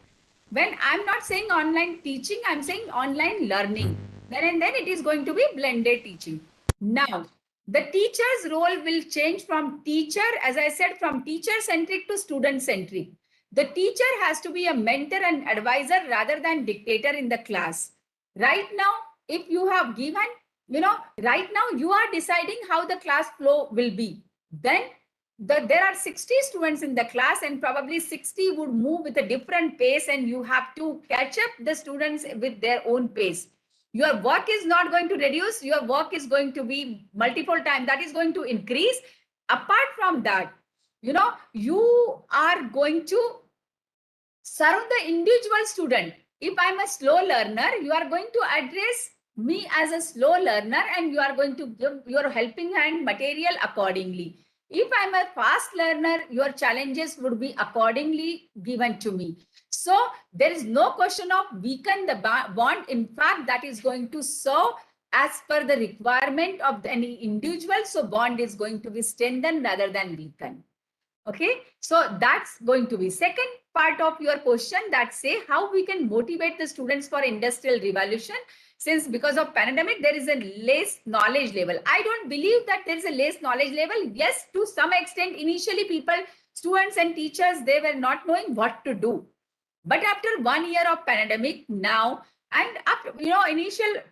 When I'm not saying online teaching, I'm saying online learning. Then and then it is going to be blended teaching. Now, the teacher's role will change from teacher, as I said, from teacher-centric to student-centric. The teacher has to be a mentor and advisor rather than dictator in the class. Right now, if you have given, right now you are deciding how the class flow will be. Then there are 60 students in the class and probably 60 would move with a different pace, and you have to catch up the students with their own pace. Your work is not going to reduce. Your work is going to be multiple times. That is going to increase. Apart from that, you are going to serve the individual student. If I'm a slow learner, you are going to address me as a slow learner and you are going to give your helping hand material accordingly. If I'm a fast learner, your challenges would be accordingly given to me. So there is no question of weaken the bond. In fact, that is going to serve as per the requirement of any individual. So bond is going to be strengthened rather than weakened. Okay, so that's going to be second part of your question, that say how we can motivate the students for industrial revolution. Since because of pandemic, there is a less knowledge level. I don't believe that there is a less knowledge level. Yes, to some extent, initially people, students and teachers, they were not knowing what to do. But after 1 year of pandemic now, and after,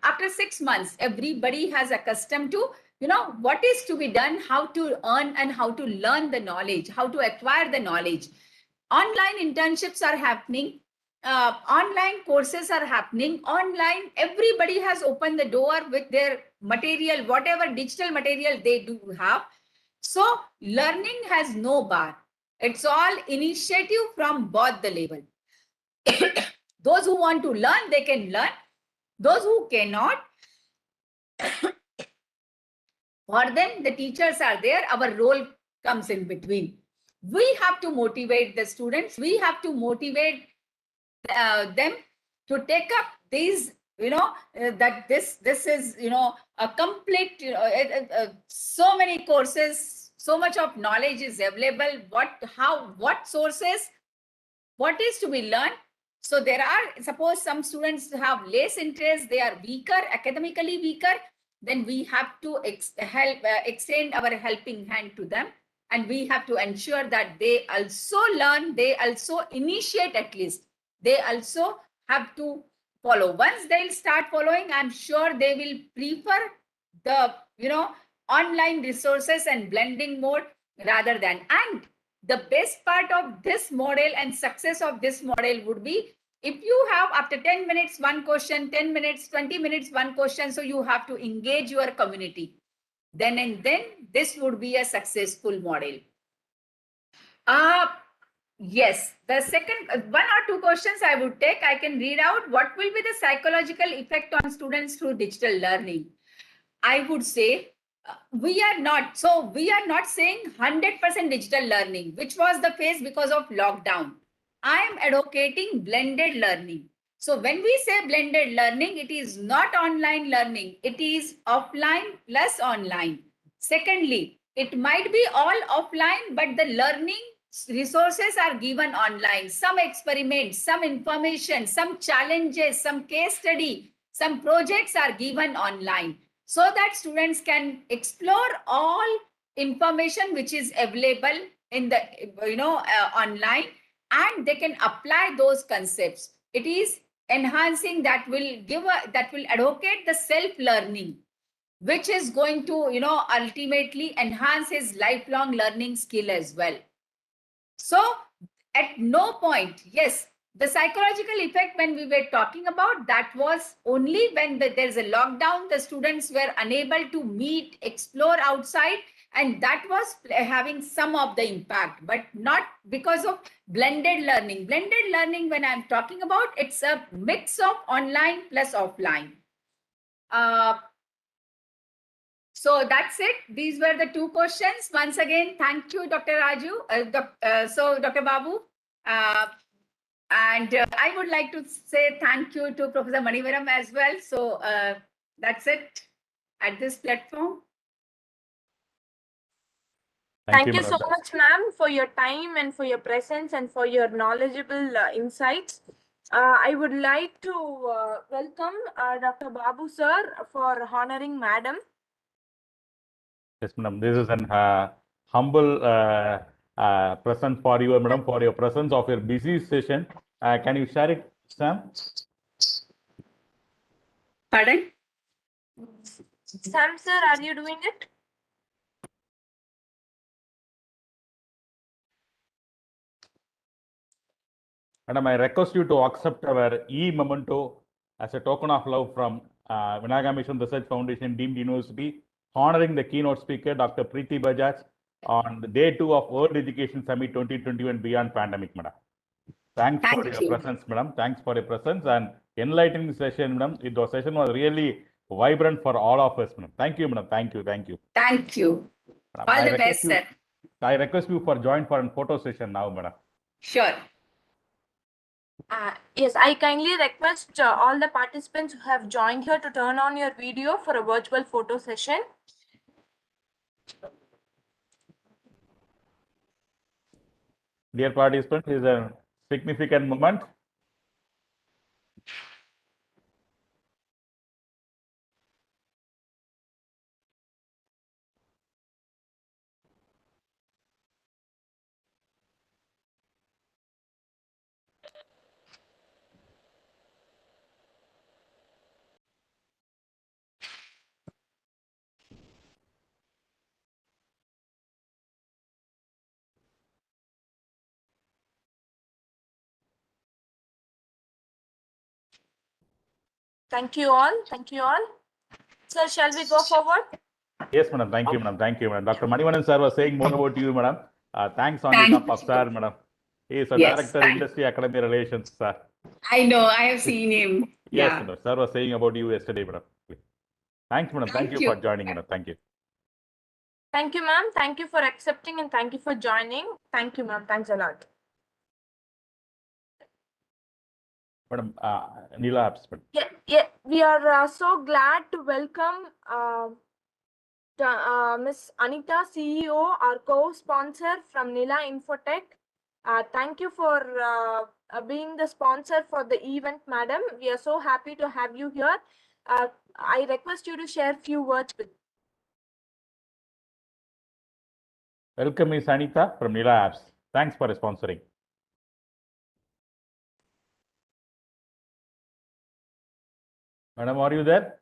after 6 months, everybody has accustomed to, what is to be done, how to earn and how to learn the knowledge, how to acquire the knowledge. Online internships are happening. Online courses are happening. Online, everybody has opened the door with their material, whatever digital material they do have. So learning has no bar. It's all initiative from both the level. Those who want to learn, they can learn. Those who cannot, for them, the teachers are there. Our role comes in between. We have to motivate the students. We have to motivate them to take up these, that this is, a complete, so many courses, so much of knowledge is available. What sources, what is to be learned? So there are, suppose some students have less interest, they are weaker, academically weaker, then we have to extend our helping hand to them. And we have to ensure that they also learn, they also initiate at least. They also have to follow. Once they'll start following, I'm sure they will prefer the, online resources and blending mode rather than. And the best part of this model and success of this model would be, if you have after 10 minutes, one question, 10 minutes, 20 minutes, one question, so you have to engage your community. Then this would be a successful model. Yes, the second, 1 or 2 questions I would take, I can read out. What will be the psychological effect on students through digital learning? I would say we are not saying 100% digital learning, which was the phase because of lockdown. I am advocating blended learning. So when we say blended learning, it is not online learning. It is offline plus online. Secondly, it might be all offline, but the learning resources are given online. Some experiments, some information, some challenges, some case study, some projects are given online, so that students can explore all information which is available in the online, and they can apply those concepts. It is enhancing, that will advocate the self-learning, which is going to ultimately enhance his lifelong learning skill as well. So at no point, yes, the psychological effect when we were talking about, that was only when there's a lockdown, the students were unable to meet, explore outside, And that was having some of the impact, but not because of blended learning. Blended learning, when I'm talking about, it's a mix of online plus offline. So that's it. These were the two questions. Once again, thank you, Dr. Raju. So Dr. Babu, and I would like to say thank you to Professor Manivaram as well. So that's it at this platform. Thank you so much, ma'am, for your time and for your presence and for your knowledgeable insights. I would like to welcome Dr. Babu sir for honoring madam. Yes, madam. This is an humble present for you, madam, for your presence of your busy session. Can you share it, Sam? Pardon? Sam sir, are you doing it? Madam, I request you to accept our e-memento as a token of love from Vinayaga Mission Research Foundation deemed university, honoring the keynote speaker, Dr. Preeti Bajaj, on the day 2 of World Education Summit 2021 Beyond Pandemic, madam. Thanks for your presence, madam. Thanks for your presence and enlightening session, madam. The session was really vibrant for all of us, madam. Thank you, madam. Thank you. Thank you. Thank you. Madam, All the best, sir. I request you for join for a photo session now, madam. Sure. Yes, I kindly request all the participants who have joined here to turn on your video for a virtual photo session. Dear participants, is a significant moment. Thank you all. Thank you all. Sir, shall we go forward? Yes, madam. Thank you, madam. Thank you, madam. Dr. Manivanan sir was saying more about you, madam. Thanks on behalf of sir, madam. He is a director, industry academy relations, sir. I know. I have seen him. Yes, Yeah. madam. Sir was saying about you yesterday, madam. Thanks, madam. Thank you for joining, madam. Thank you. Thank you, ma'am. Thank you for accepting and thank you for joining. Thank you, ma'am. Thanks a lot. Madam, Neela Apps. Yeah, we are so glad to welcome Ms. Anita, CEO, our co-sponsor from Nila Infotech. Thank you for being the sponsor for the event, madam. We are so happy to have you here. I request you to share a few words with. Welcome, Ms. Anita from Nila Apps. Thanks for sponsoring. Madam, are you there?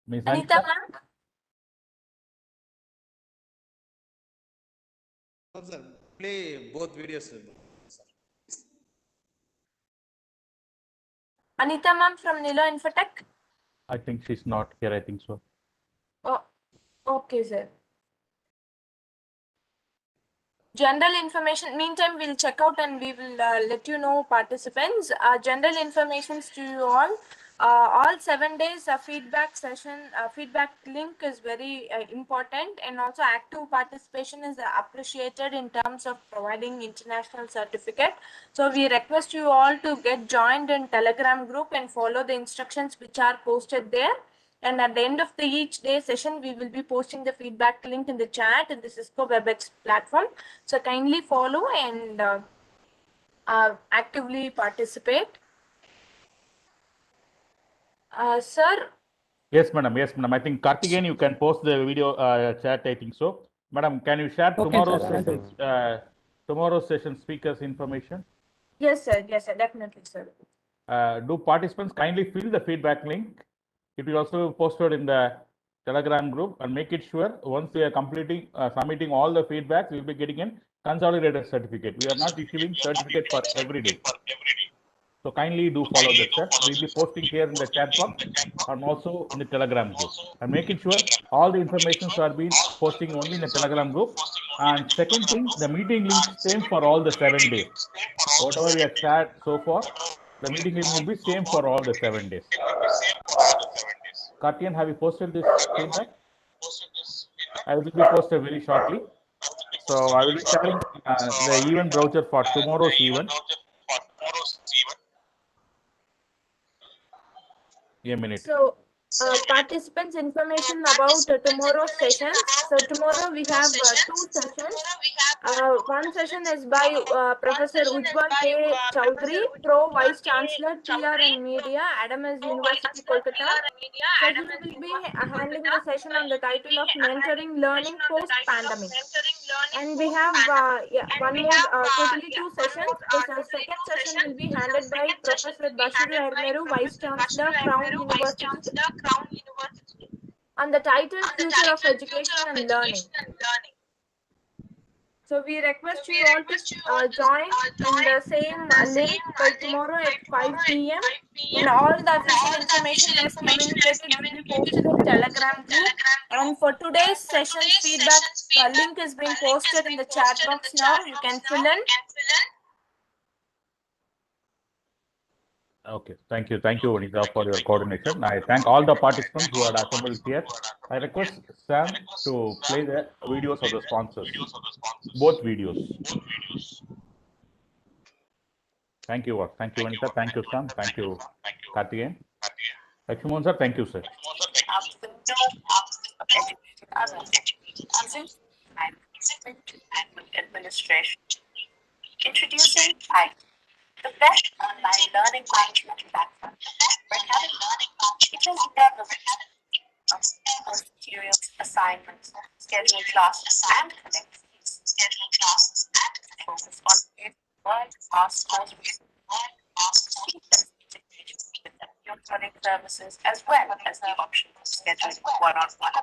Ms. Anita, ma'am? Sir, play both videos. Anita, ma'am, from Nila Infotech? I think she's not here. I think so. Oh, okay, sir. General information, meantime, we'll check out and we will let you know, participants. General information to you all 7 days feedback session, feedback link is very important, and also active participation is appreciated in terms of providing international certificate. So we request you all to get joined in Telegram group and follow the instructions which are posted there. And at the end of the each day session, we will be posting the feedback link in the chat in the Cisco WebEx platform. So kindly follow and actively participate. Sir? Yes, madam. Yes, madam. I think Karthikeyan, you can post the video chat. I think so. Madam, can you share tomorrow's session speakers information? Yes, sir. Yes, sir. Definitely, sir. Do participants kindly fill the feedback link? It will also be posted in the Telegram group, and make it sure once they are completing, submitting all the feedbacks, we will be getting a consolidated certificate. We are not issuing certificate for every day. So kindly do follow the steps. We'll be posting here in the chat box and also in the Telegram group. And making sure all the informations are being posting only in the Telegram group. And second thing, the meeting link same for all the 7 days. Whatever we have shared so far, the meeting link will be same for all the 7 days. Kartian, have you posted this feedback? I will be posted very shortly. So I will be sharing the event brochure for tomorrow's event. A minute. So, participants' information about tomorrow's sessions. So tomorrow we have two sessions. One session is by Professor Ujjwal K. Chowdhury, Pro Vice Chancellor, PR and Media, Adamas University, Kolkata. So he will be handling the session on the title of Mentoring Learning Post-Pandemic. And we have one more, totally two sessions. The second session will be handled by Professor Bashir Hermeru, Vice Chancellor, Crown University, on the title Future of Education and Learning. So we request you all to join in the same link by tomorrow at 5 p.m. And all the official information as communicated will be posted in Telegram group. And for today's session's feedback, the link is being posted in the chat box now. You can fill in. Okay, thank you, Vanita, for your coordination. I thank all the participants who are assembled here. I request Sam to play the videos of the sponsors, both videos. Thank you, Vanita. Thank you, Sam. Thank you, Kartigan. Lakshman sir, thank you, sir. Administration. Introducing PIKE, the best online learning management platform. It has never materials, assignments, schedule classes, and connect fees. Focus on world-class courses, your product services, as well as the option for scheduling one-on-one.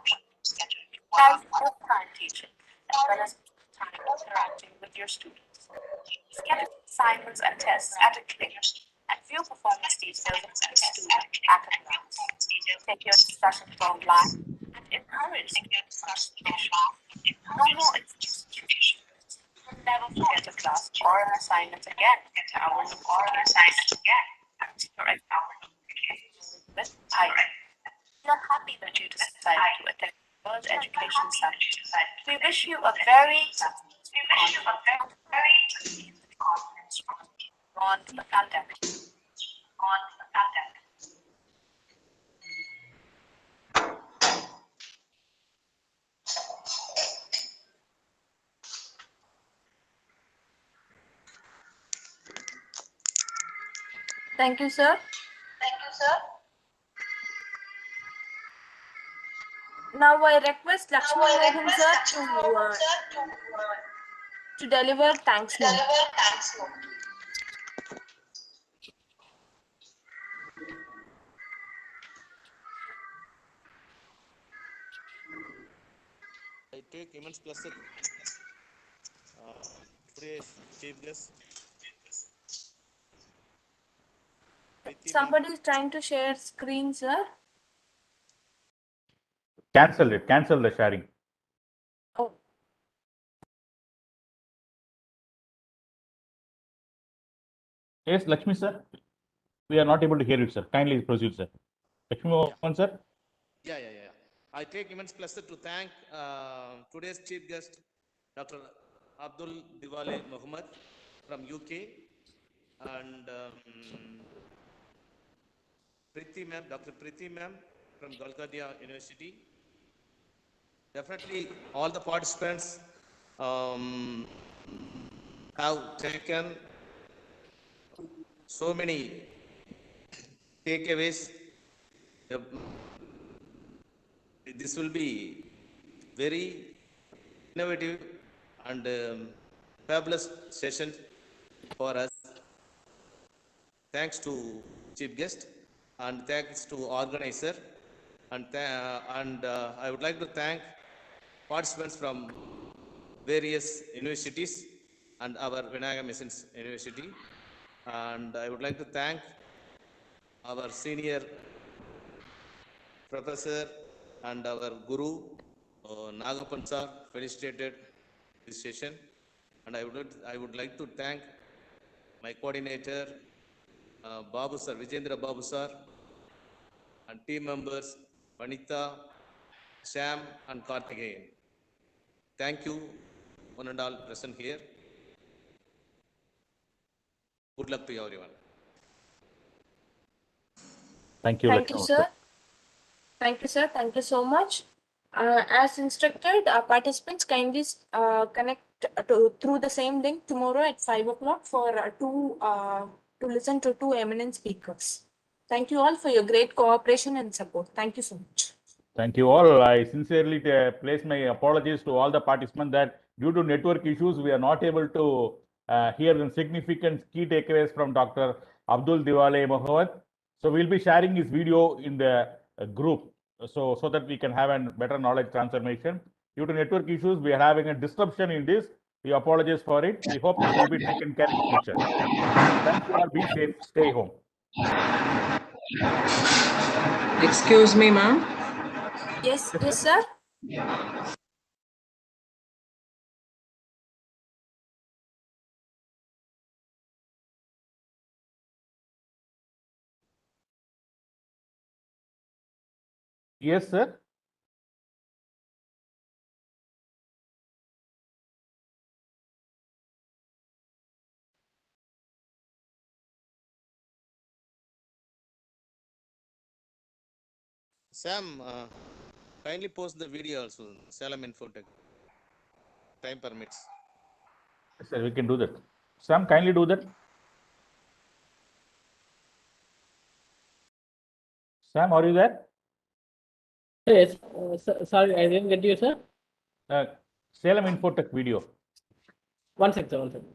Have full-time teaching, as well as time interacting with your students. Schedule assignments and tests at a click, and view performance details of each student at a glance. Take your discussions online and encourage discussion. No more excuses. Never forget a class or an assignment again. With PIKE. We are happy that you decided to attend World Education Summit. We wish you a very on the pandemic. Thank you, sir. Now I request Lakshman Mohan sir to deliver thanks note. I take immense pleasure today's chief guest. Somebody is trying to share screen, sir. Cancel it. Cancel the sharing. Oh. Yes, Lakshmi sir. We are not able to hear you, sir. Kindly proceed, sir. Lakshmi Mohan sir. Yeah. I take immense pleasure to thank today's chief guest, Dr. Abdul Diwali Muhammad from UK, and Dr. Priti ma'am from Golgadia University. Definitely, all the participants have taken so many takeaways. This will be very innovative and fabulous session for us. Thanks to chief guest and thanks to organizer, and I would like to thank participants from various universities and our Vinayaka Missions University. And I would like to thank our senior professor and our guru, Nagapan sir, felicitated this session. And I would like to thank my coordinator, Babu sir, Vijendra Babu sir, and team members, Vanitha, Sam, and Karthikeyan. Thank you, one and all present here. Good luck to you, everyone. Thank you. Thank you, sir. Thank you, sir. Thank you so much. As instructed, participants kindly connect through the same link tomorrow at 5 o'clock for to listen to two eminent speakers. Thank you all for your great cooperation and support. Thank you so much. Thank you all. I sincerely place my apologies to all the participants that due to network issues, we are not able to hear the significant key takeaways from Dr. Abdul Diwale Mohammed. So we'll be sharing his video in the group so that we can have a better knowledge transformation. Due to network issues, we are having a disruption in this. We apologize for it. We hope it will be taken care in future. Thank you all. Be safe. Stay home. Excuse me, ma'am. Yes, yes, sir. Yes, sir. Sam, kindly post the video also, Salem Infotech. Time permits. Yes, sir, we can do that. Sam, kindly do that. Sam, are you there? Yes. Sorry, I didn't get you, sir. Salem Infotech video. One second, one second.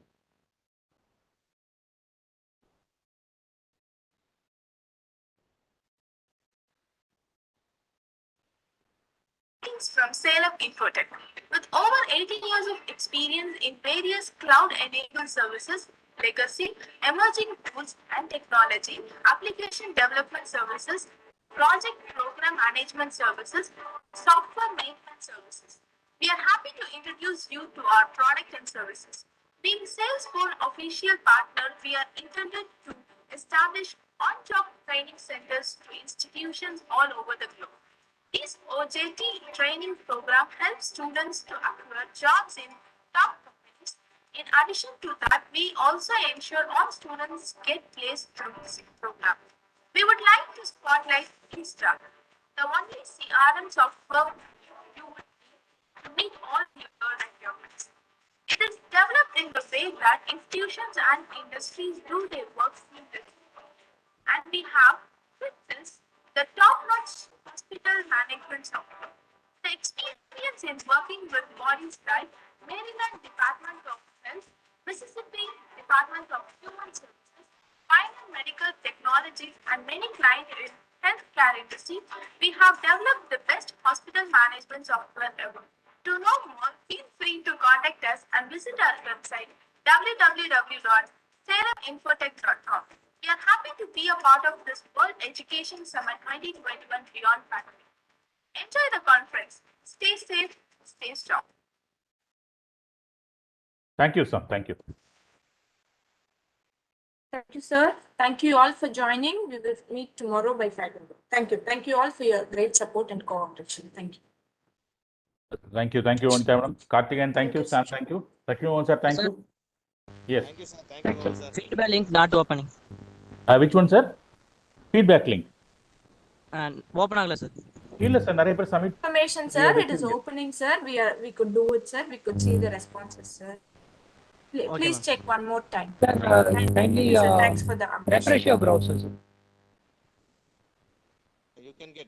From Salem Infotech. With over 18 years of experience in various cloud-enabled services, legacy, emerging tools and technology, application development services, project program management services, software maintenance services. We are happy to introduce you to our product and services. Being Salesforce official partner, we are intended to establish on-job training centers to institutions all over the globe. This OJT training program helps students to acquire jobs in top companies. In addition to that, we also ensure all students get placed through this program. We would like to spotlight Insta, the only CRM software you would need to meet all your requirements. It is developed in the way that institutions and industries do their work seamlessly. And we have, with this, the top-notch hospital management software. The experience in working with bodies like Maryland Department of Health, Mississippi Department of Human Services, Pioneer Medical Technologies, and many clients in healthcare industry, we have developed the best hospital management software ever. To know more, feel free to contact us and visit our website www.saleminfotech.com. We are happy to be a part of this World Education Summit 2021 Beyond Pandemic. Enjoy the conference. Stay safe, stay strong. Thank you, Sam. Thank you. Thank you, sir. Thank you all for joining. We will meet tomorrow by 5 o'clock. Thank you. Thank you all for your great support and cooperation. Thank you. Thank you. Thank you, Vanitha. Karthikeyan, thank you. Sam, thank you. Lakshmi, sir, thank you. Yes. Thank you, sir. Thank you, all, sir. Feedback link not opening. Which one, sir? Feedback link. And open agla, sir. Illa, sir. Narey par submit. Information, sir. It is opening, sir. We could do it, sir. We could see the responses, sir. Please check one more time. Kindly Thanks for the refresh your browser, sir. You can get.